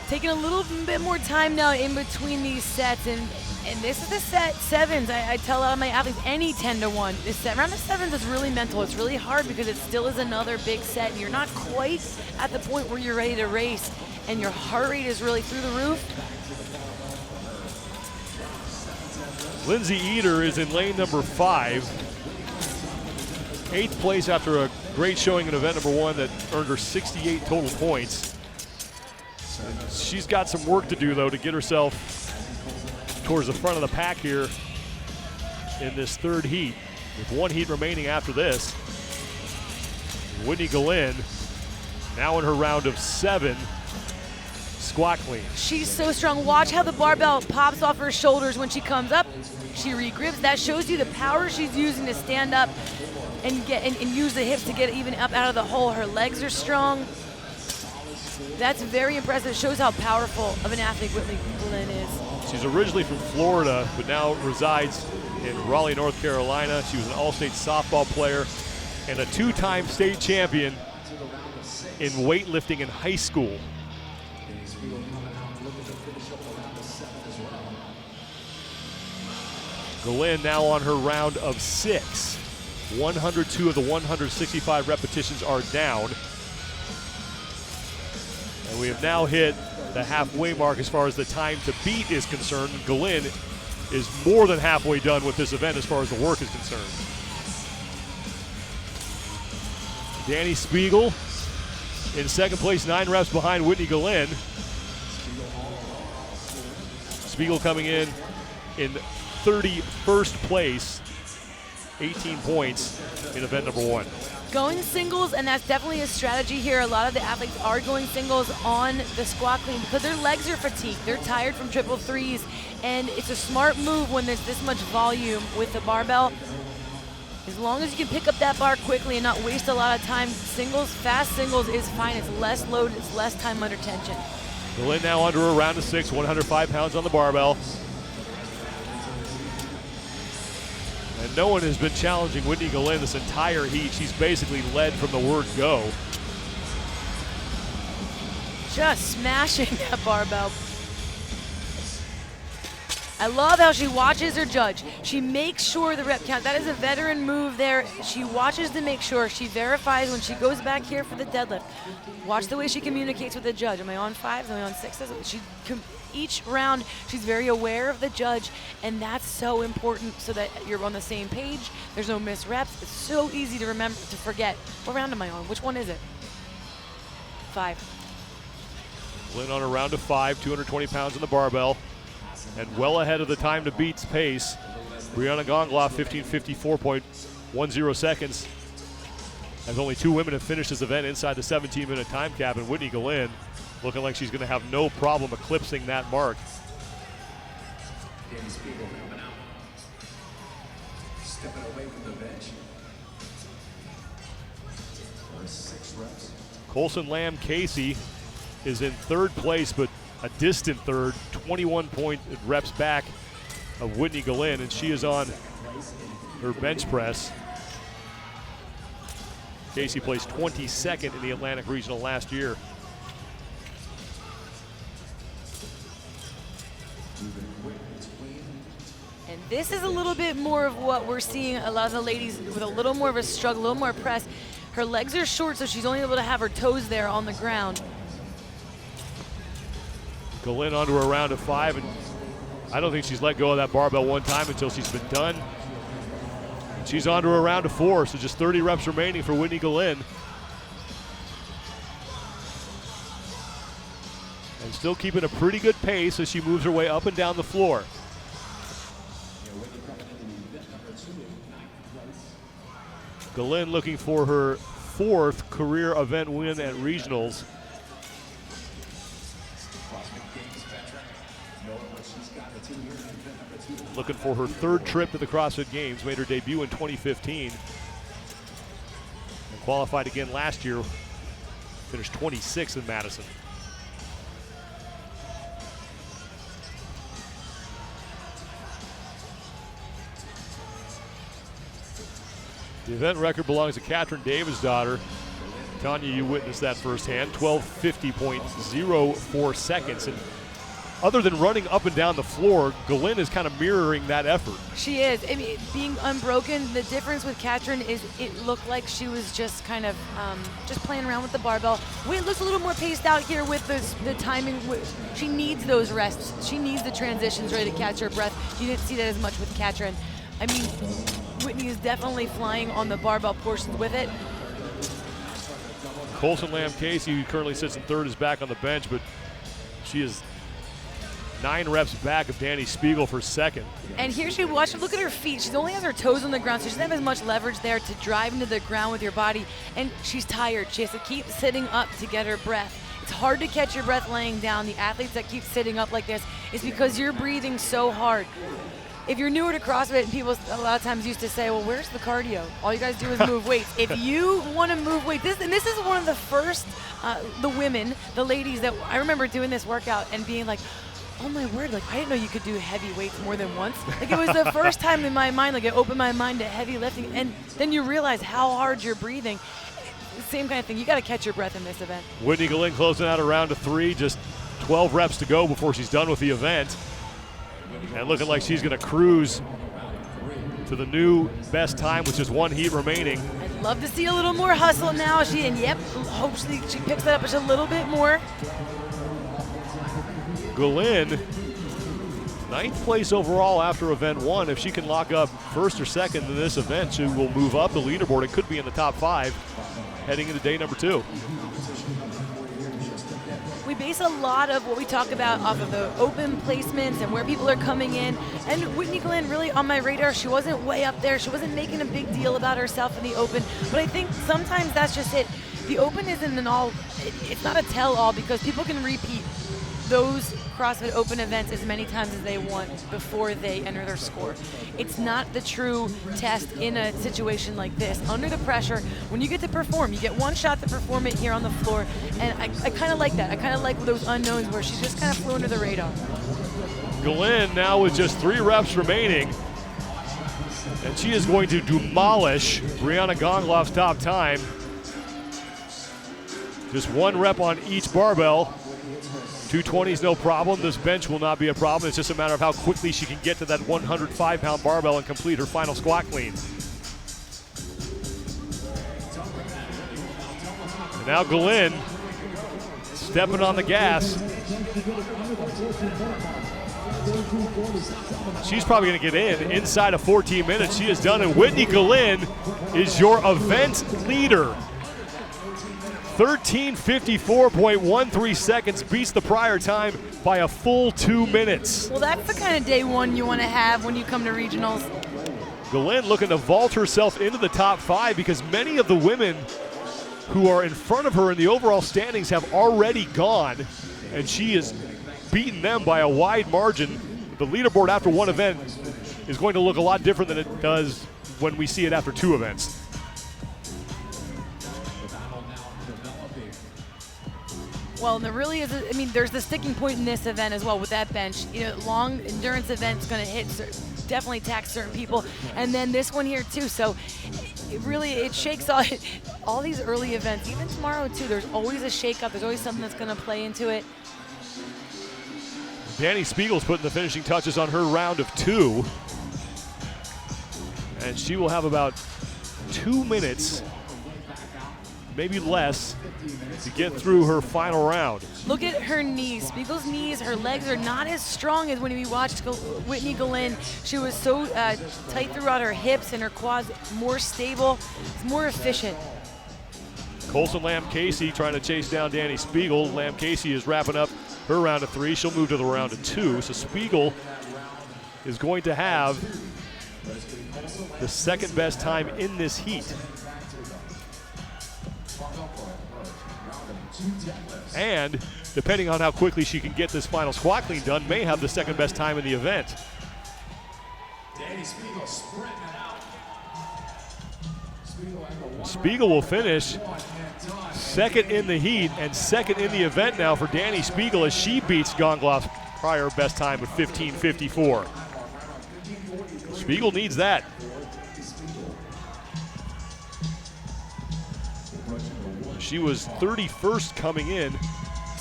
Taking a little bit more time now in between these sets, and this is the set 7s. I tell a lot of my athletes, any 10-1. This set, round of 7s is really mental. It's really hard because it still is another big set, and you're not quite at the point where you're ready to race, and your heart rate is really through the roof. Lindsay Eater is in lane number 5. 8th place after a great showing in event number 1 that earned her 68 total points. She's got some work to do, though, to get herself towards the front of the pack here in this 3rd heat. With 1 heat remaining after this. Whitney Glynn now in her round of 7 squat clean. She's so strong. Watch how the barbell pops off her shoulders when she comes up. She regrips. That shows you the power she's using to stand up and use the hips to get even up out of the hole. Her legs are strong. That's very impressive. It shows how powerful of an athlete Whitney Glynn is. She's originally from Florida, but now resides in Raleigh, North Carolina. She was an all-state softball player and a 2-time state champion in weightlifting in high school. Glynn now on her round of 6. 102 of the 165 repetitions are down. And we have now hit the halfway mark as far as the time to beat is concerned. Glynn is more than halfway done with this event as far as the work is concerned. Dani Spiegel in second place, 9 reps behind Whitney Glynn. Spiegel coming in 31st place 18 points in event number 1. Going singles, and that's definitely a strategy here. A lot of the athletes are going singles on the squat clean because their legs are fatigued. They're tired from triple threes, and it's a smart move when there's this much volume with the barbell. As long as you can pick up that bar quickly and not waste a lot of time, singles, fast singles is fine. It's less load, it's less time under tension. Glynn now under a round of 6, 105 pounds on the barbell. And no one has been challenging Whitney Glynn this entire heat. She's basically led from the word go. Just smashing that barbell. I love how she watches her judge. She makes sure the rep count. That is a veteran move there. She watches to make sure. She verifies when she goes back here for the deadlift. Watch the way she communicates with the judge. Am I on 5s? Am I on 6s? Each round, she's very aware of the judge, and that's so important so that you're on the same page. There's no missed reps. It's so easy to remember, to forget. What round am I on? Which one is it? 5. Glynn on a round of 5, 220 pounds on the barbell, and well ahead of the time to beat's pace. Brianna Gongloff, 15:54.10 seconds. As only 2 women have finished this event inside the 17-minute time cap, and Whitney Glynn looking like she's going to have no problem eclipsing that mark. Dani Spiegel coming out. Stepping away from the bench. For 6 reps. Colson Lamb Casey is in 3rd place, but a distant 3rd, 21 reps back of Whitney Glynn, and she is on her bench press. Casey placed 22nd in the Atlantic Regional last year. And this is a little bit more of what we're seeing a lot of the ladies with a little more of a struggle, a little more press. Her legs are short, so she's only able to have her toes there on the ground. Glynn onto a round of 5, and I don't think she's let go of that barbell one time until she's been done. She's onto a round of 4, so just 30 reps remaining for Whitney Glynn. And still keeping a pretty good pace as she moves her way up and down the floor. Glynn looking for her 4th career event win at regionals. Looking for her 3rd trip to the CrossFit Games, made her debut in 2015. And qualified again last year, finished 26th in Madison. The event record belongs to Katherine Davis' daughter. Tanya, you witnessed that firsthand, 12:50.04 seconds. And other than running up and down the floor, Glynn is kind of mirroring that effort. She is. I mean, being unbroken, the difference with Katherine is it looked like she was just kind of just playing around with the barbell. It looks a little more paced out here with the timing. She needs those rests. She needs the transitions ready to catch her breath. You didn't see that as much with Katherine. I mean, Whitney is definitely flying on the barbell portions with it. Colson Lamb Casey, who currently sits in 3rd, is back on the bench, but she is 9 reps back of Dani Spiegel for 2nd. And here she watch. Look at her feet. She only has her toes on the ground, so she doesn't have as much leverage there to drive into the ground with your body. And she's tired. She has to keep sitting up to get her breath. It's hard to catch your breath laying down. The athletes that keep sitting up like this is because you're breathing so hard. If you're newer to CrossFit, and people a lot of times used to say, well, where's the cardio? All you guys do is move weights. If you want to move weights, this is one of the first, the women, the ladies that I remember doing this workout and being like, oh my word, like I didn't know you could do heavy weights more than once. Like it was the first time in my mind, like it opened my mind to heavy lifting, and then you realize how hard you're breathing. Same kind of thing, you gotta catch your breath in this event. Whitney Glynn closing out a round of 3, just 12 reps to go before she's done with the event. And looking like she's gonna cruise to the new best time with just 1 heat remaining. I'd love to see a little more hustle now. Yep, hopefully she picks that up just a little bit more. Glynn, 9th place overall after event 1. If she can lock up 1st or 2nd in this event, she will move up the leaderboard and could be in the top 5 heading into day number 2. We we base a lot of what we talk about off of the open placements and where people are coming in. And Whitney Glynn really on my radar. She wasn't way up there. She wasn't making a big deal about herself in the open. But I think sometimes that's just it. The open isn't an all, it's not a tell-all because people can repeat those CrossFit Open events as many times as they want before they enter their score. It's not the true test in a situation like this. Under the pressure, when you get to perform, you get one shot to perform it here on the floor, and I kind of like that. I kind of like those unknowns where she just kind of flew under the radar. Glynn now with just 3 reps remaining, and she is going to demolish Brianna Gongloff's top time. Just 1 rep on each barbell. 220 is no problem. This bench will not be a problem. It's just a matter of how quickly she can get to that 105-pound barbell and complete her final squat clean. And now Glynn stepping on the gas. She's probably going to get inside of 14 minutes. She is done, and Whitney Glynn is your event leader. 13:54.13 seconds, beats the prior time by a full 2 minutes. Well, that's the kind of day one you want to have when you come to regionals. Glynn looking to vault herself into the top 5 because many of the women who are in front of her in the overall standings have already gone, and she has beaten them by a wide margin. The leaderboard after one event is going to look a lot different than it does when we see it after 2 events. Well, there really is, I mean, there's the sticking point in this event as well with that bench. You know, long endurance event's going to hit, definitely tax certain people. And then this one here too. So it shakes all these early events. Even tomorrow too, there's always a shake-up. There's always something that's going to play into it. Dani Spiegel's putting the finishing touches on her round of 2. And she will have about 2 minutes, maybe less, to get through her final round. Look at her knees. Spiegel's knees, her legs are not as strong as when we watched Whitney Glynn. She was so tight throughout her hips and her quads, more stable, more efficient. Colson Lamb-Casey trying to chase down Dani Spiegel. Lamb-Casey is wrapping up her round of 3. She'll move to the round of 2. So Spiegel is going to have the second best time in this heat. And depending on how quickly she can get this final squat clean done, may have the second best time in the event. Spiegel will finish second in the heat and second in the event now for Dani Spiegel as she beats Gongloff's prior best time of 15:54. Spiegel needs that. She was 31st coming in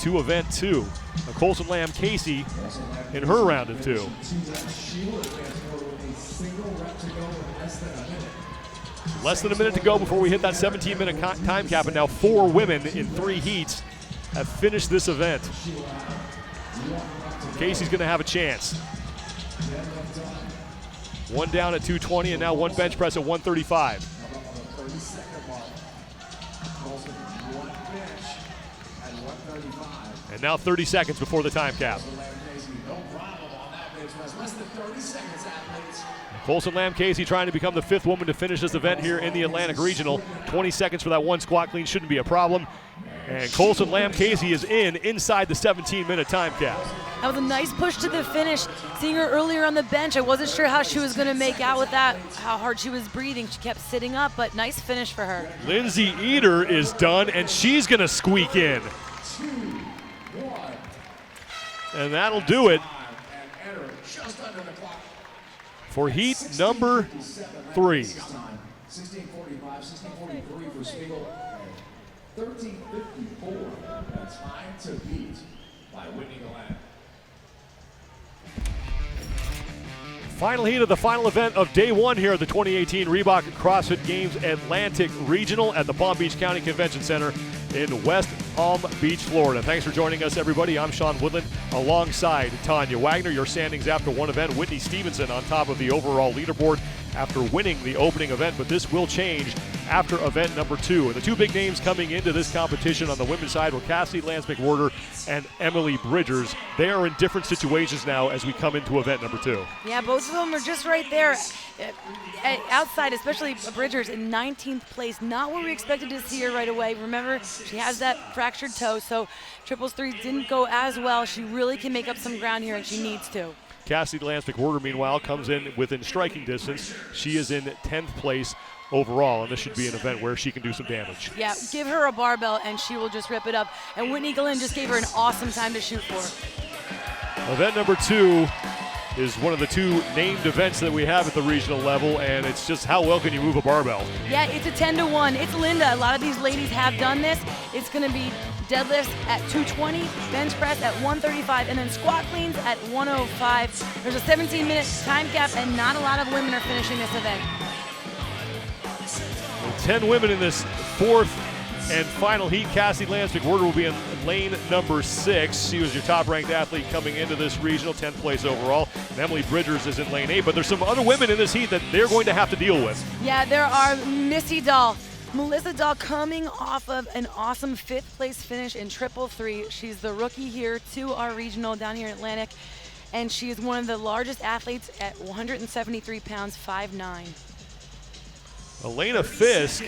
to event 2. Colson Lamb-Casey in her round of 2. Less than a minute to go before we hit that 17-minute time cap, and now 4 women in 3 heats have finished this event. Casey's going to have a chance. 1 down at 220, and now 1 bench press at 135. And now 30 seconds before the time cap. Colson Lamb-Casey trying to become the 5th woman to finish this event here in the Atlantic Regional. 20 seconds for that 1 squat clean shouldn't be a problem. And Colson Lamb-Casey is inside the 17-minute time cap. That was a nice push to the finish. Seeing her earlier on the bench, I wasn't sure how she was going to make out with that, how hard she was breathing. She kept sitting up, but nice finish for her. Lindsay Eater is done, and she's going to squeak in. And that'll do it for heat number 3. 16:45, 16:43 for Scholl. 13:54. That's time to beat by Whitney Glynn. Final heat of the final event of day 1 here at the 2018 Reebok CrossFit Games Atlantic Regional at the Palm Beach County Convention Center in West Palm Beach, Florida. Thanks for joining us, everybody. I'm Sean Woodland alongside Tanya Wagner. Your standings after one event, Whitney Stevenson on top of the overall leaderboard after winning the opening event, but this will change after event number 2. And the two big names coming into this competition on the women's side were Cassidy Lance-McWhorter and Emily Bridgers. They are in different situations now as we come into event number 2. Yeah, both of them are just right there outside, especially Bridgers in 19th place. Not what we expected to see her right away. Remember, she has that fractured toe, so triples 3 didn't go as well. She really can make up some ground here, and she needs to. Cassidy Lance-McWhorter, meanwhile, comes in within striking distance. She is in 10th place overall, and this should be an event where she can do some damage. Yeah, give her a barbell, and she will just rip it up. And Whitney Glynn just gave her an awesome time to shoot for. Event number 2 is one of the two named events that we have at the regional level, and it's just how well can you move a barbell. Yeah, it's a 10-to-1. It's Linda. A lot of these ladies have done this. It's going to be deadlifts at 220, bench press at 135, and then squat cleans at 105. There's a 17-minute time cap, and not a lot of women are finishing this event. 10 women in this fourth and final heat. Cassidy Lance-McWhorter will be in lane number 6. She was your top-ranked athlete coming into this regional, 10th place overall. And Emily Bridgers is in lane 8, but there's some other women in this heat that they're going to have to deal with. Yeah, there are Missy Dahl. Melissa Dahl coming off of an awesome 5th place finish in triple 3. She's the rookie here to our regional down here in Atlantic, and she is one of the largest athletes at 173 pounds, 5'9". Milena Fisk,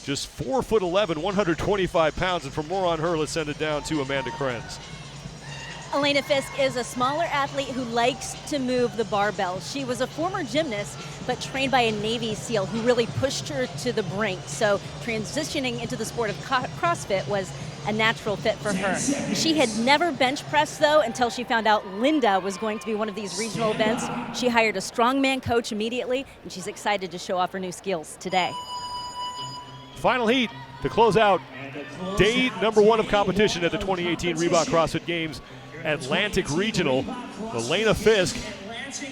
just 4'11", 125 pounds, and for more on her, let's send it down to Amanda Krenz. Milena Fisk is a smaller athlete who likes to move the barbell. She was a former gymnast, but trained by a Navy SEAL who really pushed her to the brink. So transitioning into the sport of CrossFit was a natural fit for her. She had never bench pressed, though, until she found out Linda was going to be one of these regional events. She hired a strongman coach immediately, and she's excited to show off her new skills today. Final heat to close out day number 1 of competition at the 2018 Reebok CrossFit Games Atlantic Regional. Milena Fisk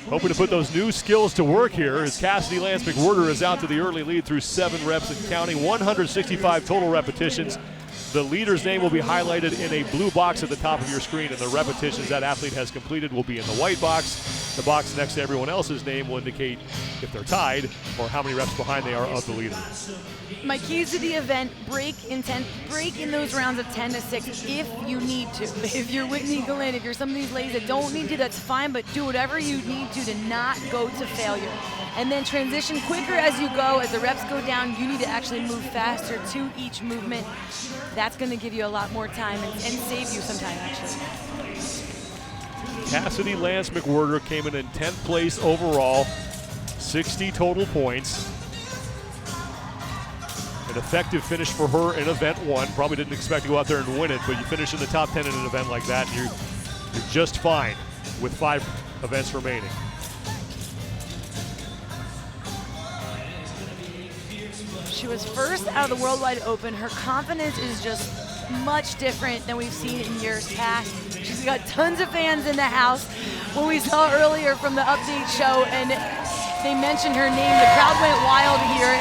hoping to put those new skills to work here as Cassidy Lance-McWhorter is out to the early lead through 7 reps and counting, 165 total repetitions. The leader's name will be highlighted in a blue box at the top of your screen, and the repetitions that athlete has completed will be in the white box. The box next to everyone else's name will indicate if they're tied or how many reps behind they are of the leader. My keys to the event: break in those rounds of 10 to 6 if you need to. If you're Whitney Glynn, if you're some of these ladies that don't need to, that's fine, but do whatever you need to not go to failure. And then transition quicker as you go. As the reps go down, you need to actually move faster to each movement. That's going to give you a lot more time and save you some time, actually. Cassidy Lance-McWhorter came in 10th place overall, 60 total points. An effective finish for her in event 1. Probably didn't expect to go out there and win it, but you finish in the top 10 in an event like that, and you're just fine with 5 events remaining. She was first out of the Worldwide Open. Her confidence is just much different than we've seen in years past. She's got tons of fans in the house. When we saw earlier from the update show and they mentioned her name, the crowd went wild here.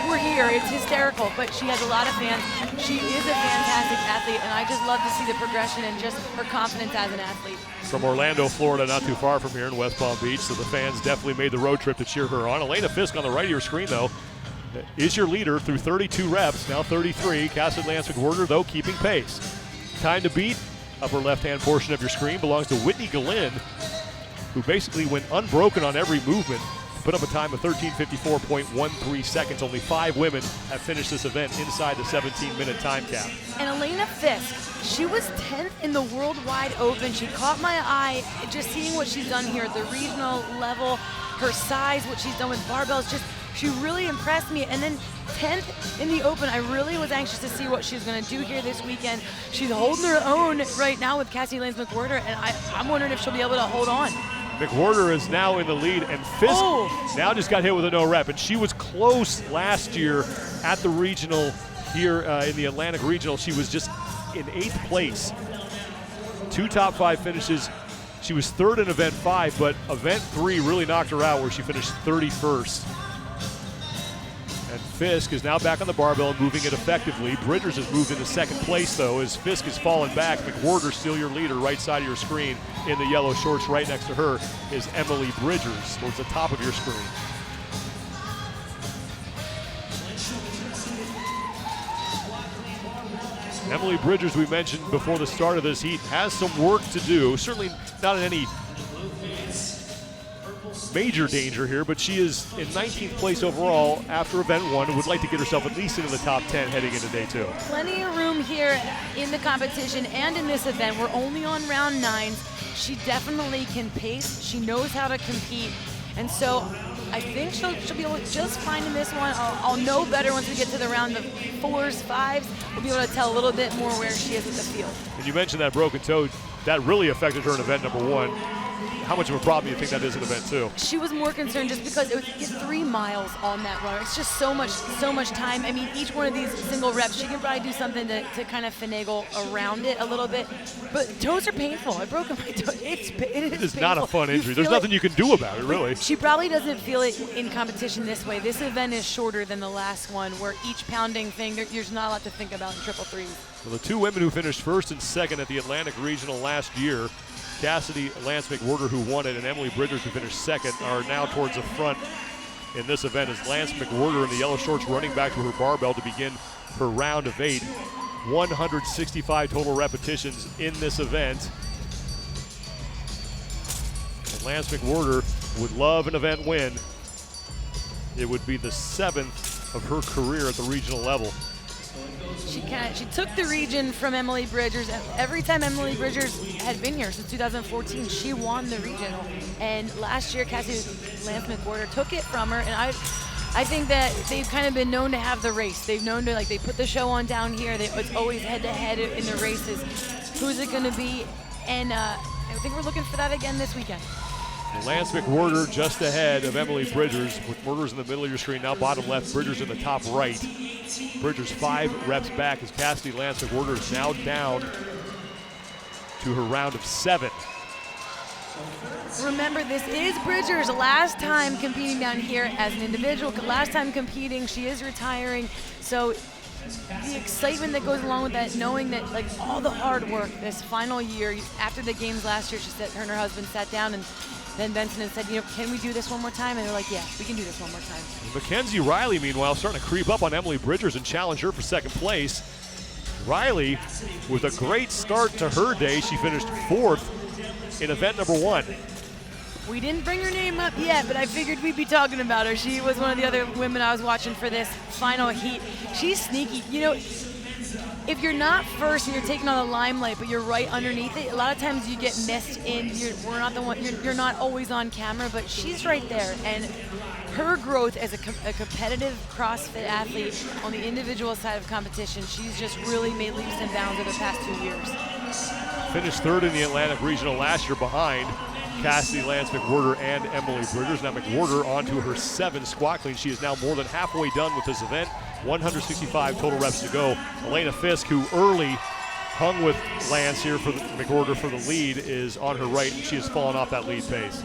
We're here, it's hysterical, but she has a lot of fans. She is a fantastic athlete, and I just love to see the progression and just her confidence as an athlete. From Orlando, Florida, not too far from here in West Palm Beach, so the fans definitely made the road trip to cheer her on. Milena Fisk on the right of your screen, though, is your leader through 32 reps, now 33. Cassidy Lance-McWhorter, though, keeping pace. Time to beat, upper left-hand portion of your screen, belongs to Whitney Glynn, who basically went unbroken on every movement, put up a time of 13:54.13 seconds. Only 5 women have finished this event inside the 17-minute time cap. And Milena Fisk, she was 10th in the Worldwide Open. She caught my eye just seeing what she's done here at the regional level, her size, what she's done with barbells, she really impressed me. And then 10th in the Open, I really was anxious to see what she's going to do here this weekend. She's holding her own right now with Cassidy Lance-McWhorter, and I'm wondering if she'll be able to hold on. McWhorter is now in the lead, and Fisk now just got hit with a no rep, and she was close last year at the regional here in the Atlantic Regional. She was just in 8th place. 2 top 5 finishes. She was 3rd in event 5, but event 3 really knocked her out where she finished 31st. And Fisk is now back on the barbell and moving it effectively. Bridgers has moved into 2nd place, though, as Fisk has fallen back. McWhorter still your leader, right side of your screen. In the yellow shorts right next to her is Emily Bridgers towards the top of your screen. Emily Bridgers, we mentioned before the start of this heat, has some work to do. Certainly not in any major danger here, but she is in 19th place overall after event 1 and would like to get herself at least into the top 10 heading into day 2. Plenty of room here in the competition and in this event. We're only on round 9. She definitely can pace. She knows how to compete. And so I think she'll be able to just fine in this one. I'll know better once we get to the round of 4s, 5s. We'll be able to tell a little bit more where she is in the field. And you mentioned that broken toe. That really affected her in event number 1. How much of a problem do you think that is in event 2? She was more concerned just because it would get 3 miles on that runner. It's just so much time. I mean, each one of these single reps, she can probably do something to kind of finagle around it a little bit. But toes are painful. I broke my toe. It is not a fun injury. There's nothing you can do about it, really. She probably doesn't feel it in competition this way. This event is shorter than the last one, where each pounding thing, you're not allowed to think about in triple threes. Well, the 2 women who finished 1st and 2nd at the Atlantic Regional last year, Cassidy Lance McWhorter, who won it, and Emily Bridgers, who finished 2nd, are now towards the front in this event as Lance McWhorter in the yellow shorts running back to her barbell to begin her round of 8. 165 total repetitions in this event. And Lance McWhorter would love an event win. It would be the 7th of her career at the regional level. She took the region from Emily Bridgers. Every time Emily Bridgers had been here since 2014, she won the regional. And last year, Cassidy Lance McWhorter took it from her. And I think that they've kind of been known to have the race. They've known to, they put the show on down here. It's always head-to-head in the races. Who's it going to be? And I think we're looking for that again this weekend. Lance McWhorter just ahead of Emily Bridgers, with Bridgers in the middle of your screen, now bottom left, Bridgers in the top right. Bridgers 5 reps back as Cassidy Lance McWhorter is now down to her round of 7. Remember, this is Bridgers' last time competing down here as an individual. Last time competing, she is retiring. So the excitement that goes along with that, knowing that all the hard work this final year, after the games last year, her and her husband sat down and then Benson and said, can we do this one more time? And they're like, yeah, we can do this one more time. Mckenzie Riley, meanwhile, starting to creep up on Emily Bridgers and challenge her for 2nd place. Riley, with a great start to her day, she finished 4th in event number 1. We didn't bring her name up yet, but I figured we'd be talking about her. She was one of the other women I was watching for this final heat. She's sneaky. If you're not first and you're taking on the limelight, but you're right underneath it, a lot of times you get missed in. We're not the one. You're not always on camera, but she's right there. And her growth as a competitive CrossFit athlete on the individual side of competition, she's just really made leaps and bounds over the past 2 years. Finished 3rd in the Atlantic Regional last year behind Cassidy Lance McWhorter and Emily Bridgers. Now McWhorter on to her 7 squat clean. She is now more than halfway done with this event. 165 total reps to go. Milena Fisk, who early hung with Lance here for McWhorter for the lead, is on her right, and she has fallen off that lead pace.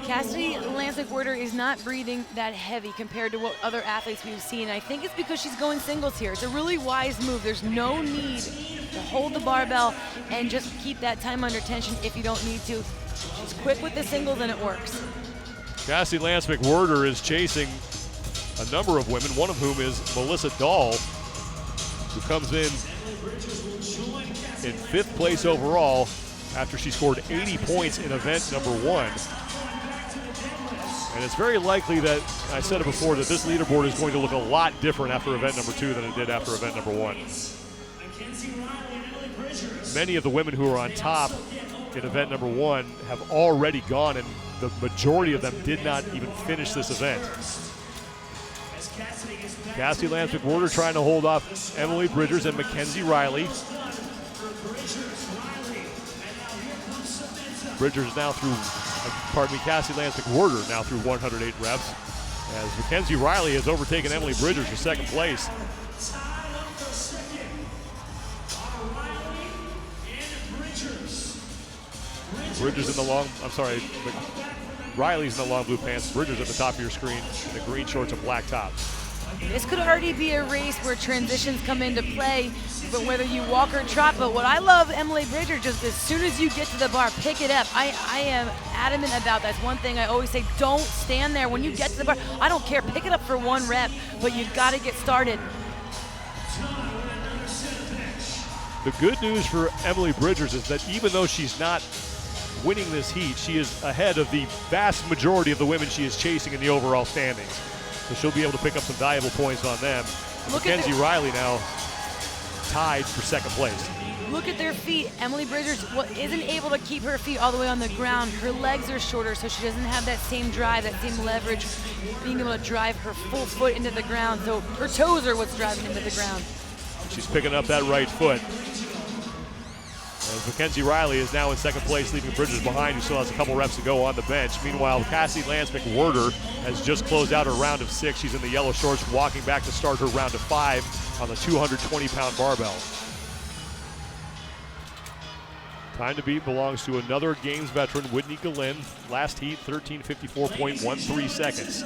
Cassidy Lance McWhorter is not breathing that heavy compared to what other athletes we've seen. I think it's because she's going singles here. It's a really wise move. There's no need to hold the barbell and just keep that time under tension if you don't need to. She's quick with the singles and it works. Cassidy Lance McWhorter is chasing a number of women, one of whom is Melissa Dahl, who comes in 5th place overall after she scored 80 points in event number 1. And it's very likely that, I said it before, that this leaderboard is going to look a lot different after event number 2 than it did after event number 1. Many of the women who are on top in event number 1 have already gone, and the majority of them did not even finish this event. Cassidy Lance McWhorter trying to hold off Emily Bridgers and Mckenzie Riley. Bridgers now through, Cassidy Lance McWhorter now through 108 reps, as Mckenzie Riley has overtaken Emily Bridgers for 2nd place. Bridgers in the long, Riley's in the long blue pants. Bridgers at the top of your screen in the green shorts and black tops. This could already be a race where transitions come into play, but whether you walk or trot. But what I love, Emily Bridgers, just as soon as you get to the bar, pick it up. I am adamant about that. That's one thing I always say, don't stand there. When you get to the bar, I don't care, pick it up for 1 rep, but you've got to get started. The good news for Emily Bridgers is that even though she's not winning this heat, she is ahead of the vast majority of the women she is chasing in the overall standings. So she'll be able to pick up some valuable points on them. Mckenzie Riley now tied for second place. Look at their feet. Emily Bridgers isn't able to keep her feet all the way on the ground. Her legs are shorter, so she doesn't have that same drive, that same leverage, being able to drive her full foot into the ground. So her toes are what's driving into the ground. She's picking up that right foot. As Mckenzie Riley is now in second place, leaving Bridgers behind, who still has a couple reps to go on the bench. Meanwhile, Cassie Lance McWhirter has just closed out her round of 6. She's in the yellow shorts, walking back to start her round of 5 on the 220-pound barbell. Time to beat belongs to another Games veteran, Whitney Glynn. Last heat, 13:54.13 seconds.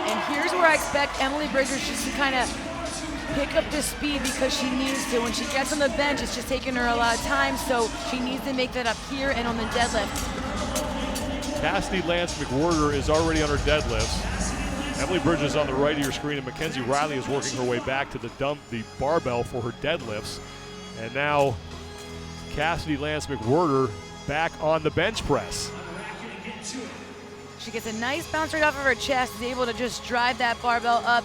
And here's where I expect Emily Bridgers just to kind of pick up the speed because she needs to. When she gets on the bench, it's just taking her a lot of time, so she needs to make that up here and on the deadlift. Cassidy Lance McWhirter is already on her deadlifts. Emily Bridgers on the right of your screen, and Mckenzie Riley is working her way back to the barbell for her deadlifts. And now Cassidy Lance McWhirter back on the bench press. She gets a nice bounce right off of her chest, is able to just drive that barbell up.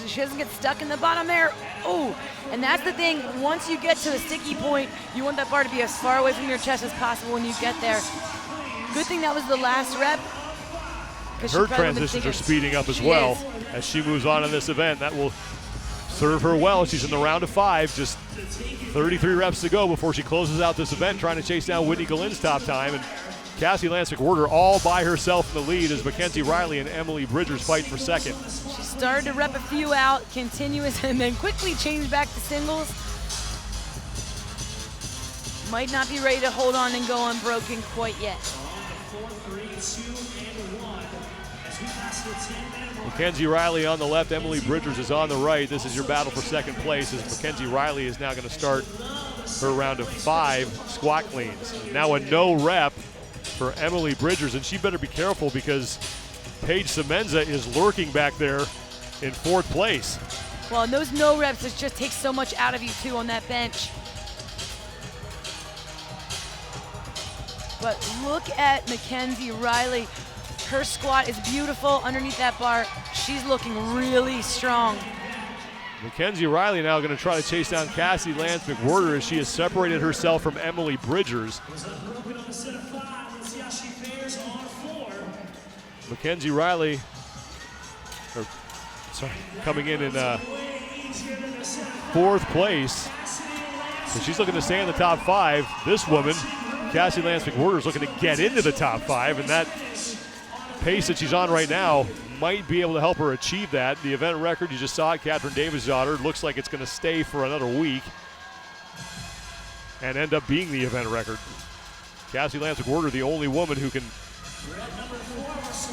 She doesn't get stuck in the bottom there. Oh, and that's the thing. Once you get to a sticky point, you want that bar to be as far away from your chest as possible when you get there. Good thing that was the last rep. Her transitions are speeding up as well as she moves on in this event. That will serve her well. She's in the round of 5, just 33 reps to go before she closes out this event, trying to chase down Whitney Glynn's top time. And Cassie Lance McWhirter all by herself in the lead as Mckenzie Riley and Emily Bridgers fight for second. She started to rep a few out, continuous, and then quickly changed back to singles. Might not be ready to hold on and go unbroken quite yet. Mckenzie Riley on the left, Emily Bridgers is on the right. This is your battle for second place as Mckenzie Riley is now going to start her round of 5 squat cleans. Now a no rep for Emily Bridgers, and she better be careful because Paige Semenza is lurking back there in 4th place. Well, and those no reps, it just takes so much out of you too on that bench. But look at Mckenzie Riley. Her squat is beautiful underneath that bar. She's looking really strong. Mckenzie Riley now going to try to chase down Cassie Lance McWhirter as she has separated herself from Emily Bridgers. Mckenzie Riley, coming in 4th place. So she's looking to stay in the top 5. This woman, Cassie Lance McWhirter, is looking to get into the top 5, and that pace that she's on right now might be able to help her achieve that. The event record, you just saw it, Katherine Davis' daughter, looks like it's going to stay for another week and end up being the event record. Cassie Lance McWhirter, the only woman who can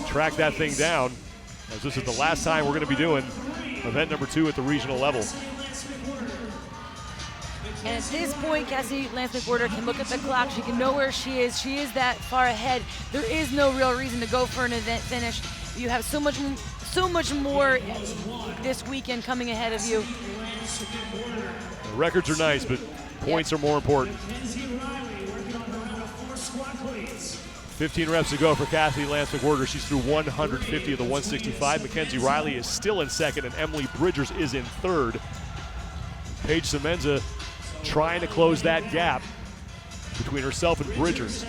track that thing down, as this is the last time we're going to be doing event number 2 at the regional level. And at this point, Cassie Lance McWhirter can look at the clock. She can know where she is. She is that far ahead. There is no real reason to go for an event finish. You have so much more this weekend coming ahead of you. The records are nice, but points are more important. 15 reps to go for Cassie Lance McWhirter. She's through 150 of the 165. Mckenzie Riley is still in second, and Emily Bridgers is in 3rd. Paige Semenza trying to close that gap between herself and Bridgers.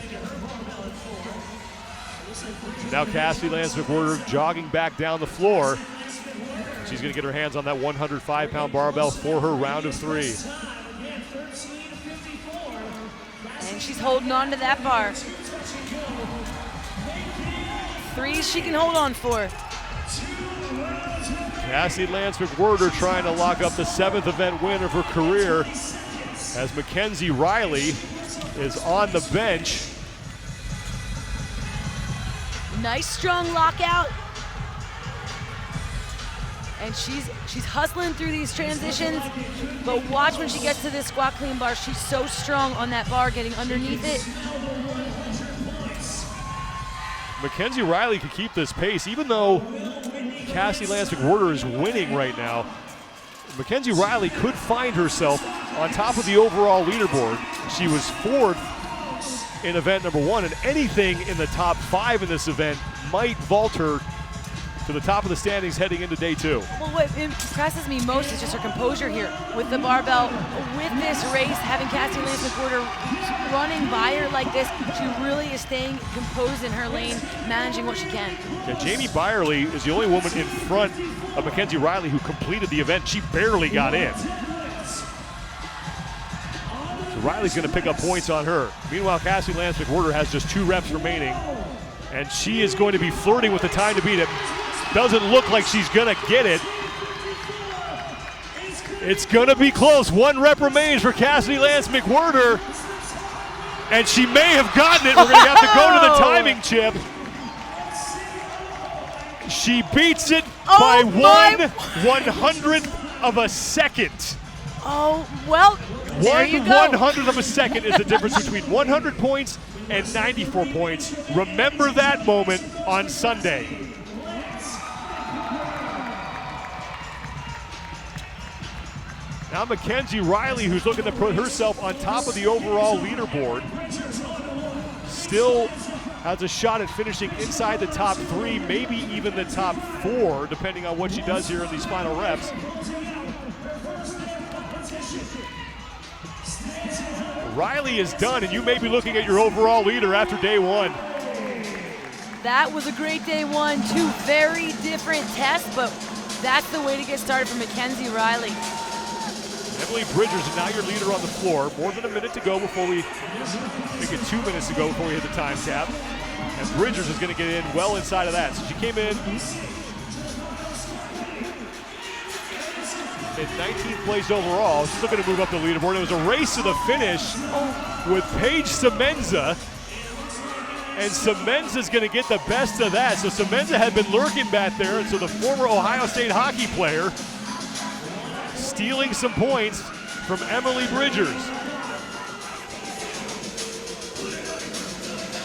Now Cassie Lance McWhirter jogging back down the floor. She's going to get her hands on that 105-pound barbell for her round of 3. And she's holding on to that bar. 3 she can hold on for. Cassie Lance McWhirter trying to lock up the 7th event win of her career as Mckenzie Riley is on the bench. Nice strong lockout. And she's hustling through these transitions, but watch when she gets to this squat clean bar. She's so strong on that bar, getting underneath it. Mckenzie Riley could keep this pace, even though Cassie Lance McWhirter is winning right now. Mckenzie Riley could find herself on top of the overall leaderboard. She was 4th in event number 1, and anything in the top 5 in this event might vault her to the top of the standings heading into day 2. Well, what impresses me most is just her composure here with the barbell. With this race, having Katherine McWhorter running by her like this, she really is staying composed in her lane, managing what she can. Yeah, Jamie Byerly is the only woman in front of Mckenzie Riley who completed the event. She barely got in. So Riley's going to pick up points on her. Meanwhile, Katherine McWhorter has just 2 reps remaining, and she is going to be flirting with the time to beat it. Doesn't look like she's gonna get it. It's gonna be close. 1 rep remains for Katherine McWhorter, and she may have gotten it. We're gonna have to go to the timing chip. She beats it by 1/100th of a second. Oh, well, there you go. 1/100th of a second is the difference between 100 points and 94 points. Remember that moment on Sunday. Now Mckenzie Riley, who's looking to put herself on top of the overall leaderboard, still has a shot at finishing inside the top 3, maybe even the top 4, depending on what she does here in these final reps. Riley is done, and you may be looking at your overall leader after day 1. That was a great day 1, 2 very different tests, but that's the way to get started for Mckenzie Riley. Emily Bridgers is now your leader on the floor. More than a minute to go before we, make it 2 minutes to go before we hit the time cap. And Bridgers is going to get in well inside of that. So she came in 19th place overall. She's looking to move up the leaderboard. It was a race to the finish with Paige Semenza. And Semenza's going to get the best of that. So Semenza had been lurking back there, and so the former Ohio State hockey player stealing some points from Emily Bridgers.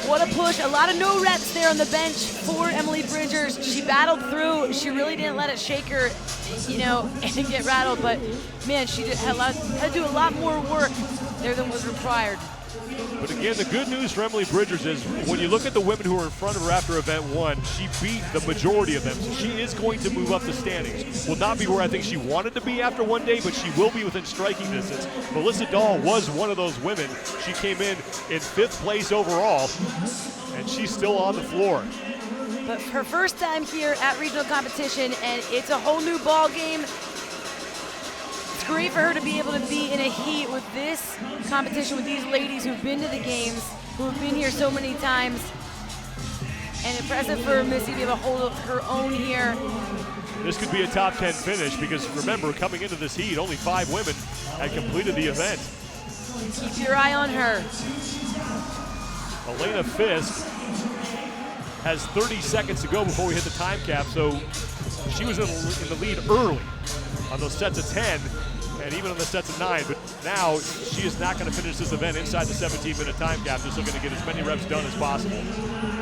What a push, a lot of no reps there on the bench for Emily Bridgers. She battled through, she really didn't let it shake her, and get rattled, but man, she had to do a lot more work there than was required. But again, the good news for Emily Bridgers is when you look at the women who are in front of her after event 1, she beat the majority of them. So she is going to move up the standings. Will not be where I think she wanted to be after one day, but she will be within striking distance. Melissa Dahl was one of those women. She came in 5th place overall, and she's still on the floor. But her first time here at regional competition, and it's a whole new ball game. It's great for her to be able to be in a heat with this competition with these ladies who've been to the games, who have been here so many times. And impressive for Missy to be able to hold her own here. This could be a top 10 finish because remember, coming into this heat, only 5 women had completed the event. Keep your eye on her. Milena Fisk has 30 seconds to go before we hit the time cap, so she was in the lead early on those sets of 10 and even on the sets of 9, but now she is not going to finish this event inside the 17-minute time cap, just looking to get as many reps done as possible.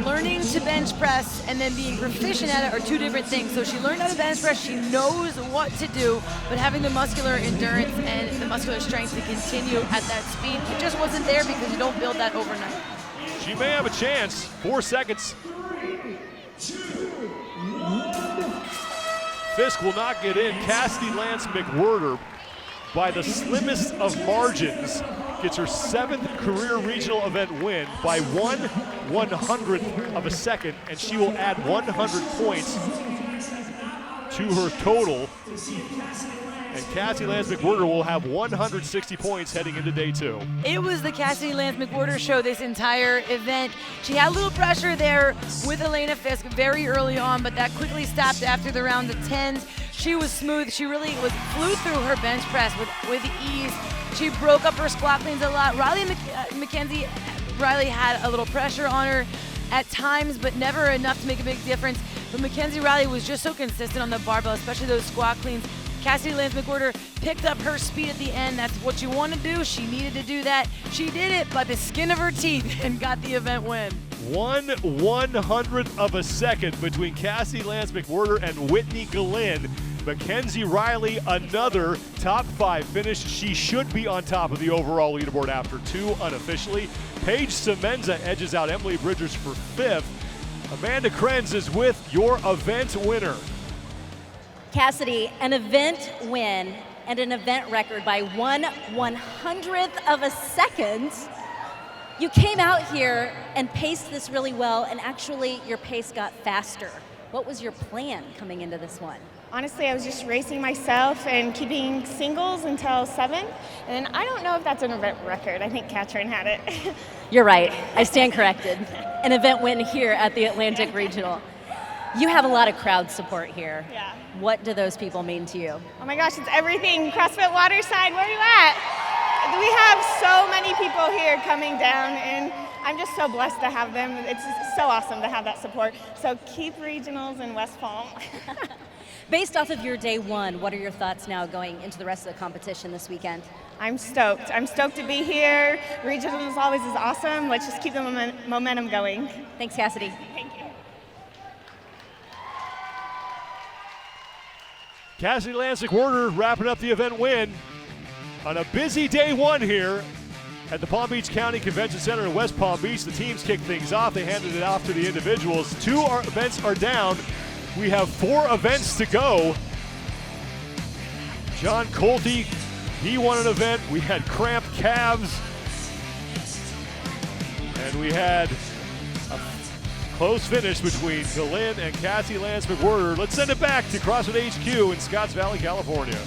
Learning to bench press and then being proficient at it are 2 different things. So she learned how to bench press, she knows what to do, but having the muscular endurance and the muscular strength to continue at that speed, it just wasn't there because you don't build that overnight. She may have a chance. 4 seconds. Fisk will not get in. Katherine McWhorter, by the slimmest of margins, gets her 7th career regional event win by 1/100th of a second, and she will add 100 points to her total. And Katherine McWhorter will have 160 points heading into day 2. It was the Katherine McWhorter show this entire event. She had a little pressure there with Milena Fisk very early on, but that quickly stopped after the round of 10s. She was smooth. She really flew through her bench press with ease. She broke up her squat cleans a lot. Mckenzie Riley had a little pressure on her at times, but never enough to make a big difference. But Mckenzie Riley was just so consistent on the barbell, especially those squat cleans. Katherine McWhorter picked up her speed at the end. That's what you want to do. She needed to do that. She did it by the skin of her teeth and got the event win. 1/100th of a second between Katherine McWhorter and Whitney Glynn Mckenzie Riley, another top 5 finish. She should be on top of the overall leaderboard after 2 unofficially. Paige Semenza edges out Emily Bridgers for 5th. Amanda Krenz is with your event winner. Cassidy, an event win and an event record by 1/100th of a second. You came out here and paced this really well, and actually your pace got faster. What was your plan coming into this one? Honestly, I was just racing myself and keeping singles until 7. And I don't know if that's an event record. I think Katherine had it. You're right. I stand corrected. An event win here at the Atlantic Regional. You have a lot of crowd support here. Yeah. What do those people mean to you? Oh my gosh, it's everything. CrossFit Waterside, where are you at? We have so many people here coming down, and I'm just so blessed to have them. It's so awesome to have that support. So keep regionals in West Palm. Based off of your day one, what are your thoughts now going into the rest of the competition this weekend? I'm stoked. I'm stoked to be here. Regionals always is awesome. Let's just keep the momentum going. Thanks, Cassidy. Thank you. Cassidy Lansing-Werder wrapping up the event win on a busy day one here at the Palm Beach County Convention Center in West Palm Beach. The teams kicked things off. They handed it off to the individuals. 2 events are down. We have 4 events to go. John Colte, he won an event. We had cramped calves. And we had a close finish between Glynn and Cassie Lansing-Werder. Let's send it back to CrossFit HQ in Scotts Valley, California.